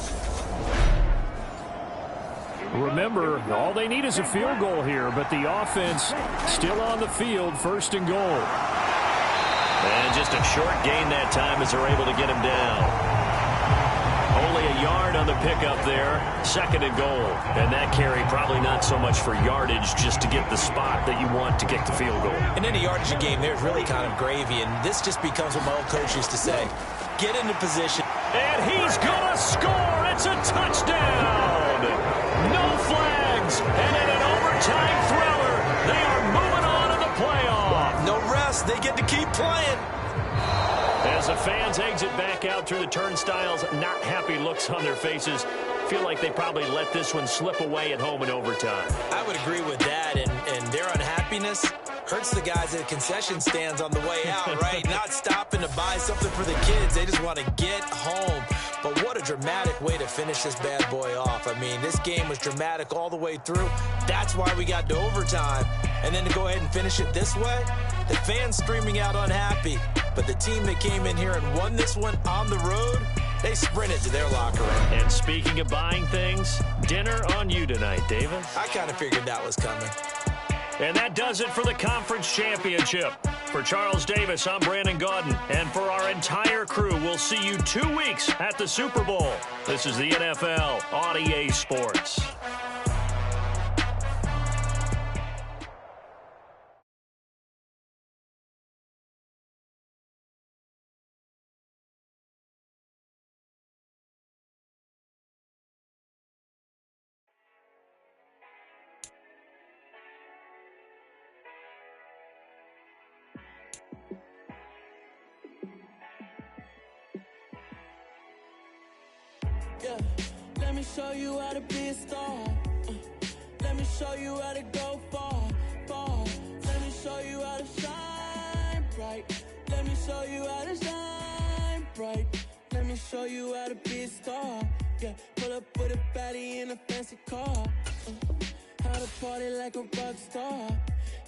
Remember, all they need is a field goal here, but the offense still on the field, 1st and goal. And just a short gain that time as they're able to get him down. Only a yard on the pickup there, 2nd and goal. And that carry probably not so much for yardage, just to get the spot that you want to get the field goal. In any yardage game, there's really kind of gravy, and this just becomes what my old coach used to say. Get into position. And he's going to score. It's a touchdown. No flags. And in an overtime thriller, they are moving on to the playoff. No rest. They get to keep playing. As the fans exit back out through the turnstiles, not happy looks on their faces. Feel like they probably let this one slip away at home in overtime. I would agree with that, and their unhappiness hurts the guys at concession stands on the way out, right? Not stopping to buy something for the kids. They just want to get home. But what a dramatic way to finish this bad boy off. I mean, this game was dramatic all the way through. That's why we got to overtime. And then to go ahead and finish it this way, the fans streaming out unhappy. But the team that came in here and won this one on the road, they sprinted to their locker room. And speaking of buying things, dinner on you tonight, David. I kind of figured that was coming. And that does it for the conference championship. For Charles Davis, I'm Brandon Gaudin. And for our entire crew, we'll see you 2 weeks at the Super Bowl. This is the NFL on EA Sports. Yeah, let me show you how to be a star. Let me show you how to go far, far. Let me show you how to shine bright. Let me show you how to shine bright. Let me show you how to be a star. Yeah, pull up with a baddie in a fancy car. How to party like a rock star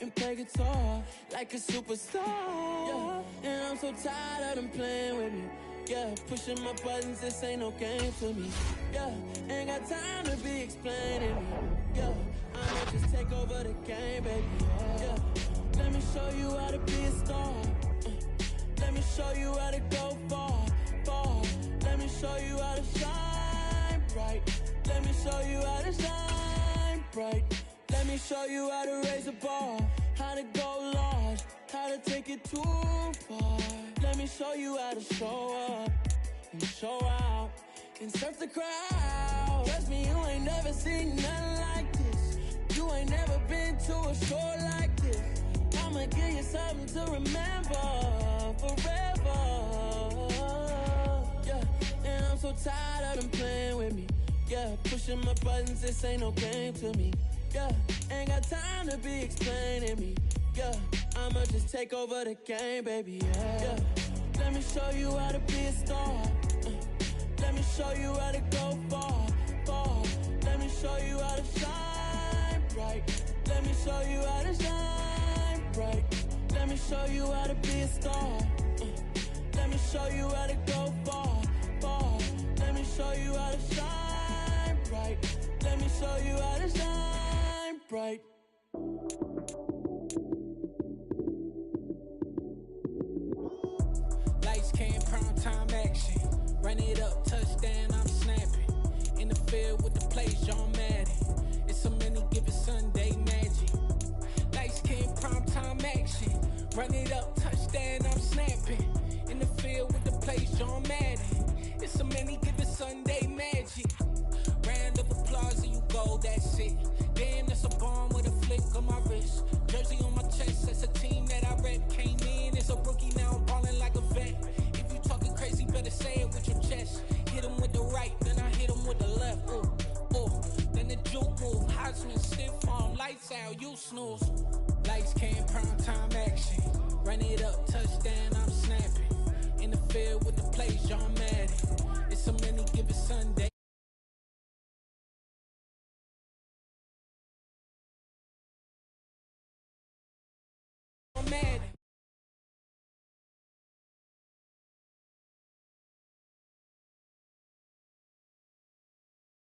and play guitar like a superstar. Yeah, and I'm so tired of them playing with me. Yeah, pushing my buttons, this ain't no game for me. Yeah, ain't got time to be explaining me. Yeah, I'ma just take over the game, baby. Yeah, let me show you how to be a star. Let me show you how to go far, far. Let me show you how to shine bright. Let me show you how to shine bright. Let me show you how to raise a bar, how to go large, how to take it too far. Let me show you how to show up and show out and surf the crowd. Trust me, you ain't never seen nothing like this. You ain't never been to a show like this. I'ma give you something to remember forever. Yeah, and I'm so tired of them playing with me. Yeah, pushing my buttons, this ain't no game to me. Yeah, ain't got time to be explaining me. Yeah, I'ma just take over the game, baby. Yeah, let me show you how to be a star. Let me show you how to go far, far. Let me show you how to shine bright. Let me show you how to shine bright. Let me show you how to be a star. Let me show you how to go far, far. Let me show you how to shine bright. Let me show you how to shine bright. Lights came, prime time action. Run it up, touchdown, I'm snapping. In the field with the plays, John Madden. It's a many given Sunday magic. Lights came, prime time action. Run it up, touchdown, I'm snapping. In the field with the plays, John Madden. It's a many given Sunday magic. Round of applause and you go, that's it. Damn, that's a bomb with a flick on my wrist. Jersey on my chest, that's a team that I rep. Came in as a rookie, now I'm ballin' like a vet. If you talking crazy, better say it with your chest. Hit him with the right, then I hit him with the left. Ooh, ooh, then the juke move. Heisman, stiff arm, lights out, you snooze. Lights came, prime time action. Run it up, touchdown, I'm snapping. In the field with the plays, John Madden. It's a many given Sunday. Madden.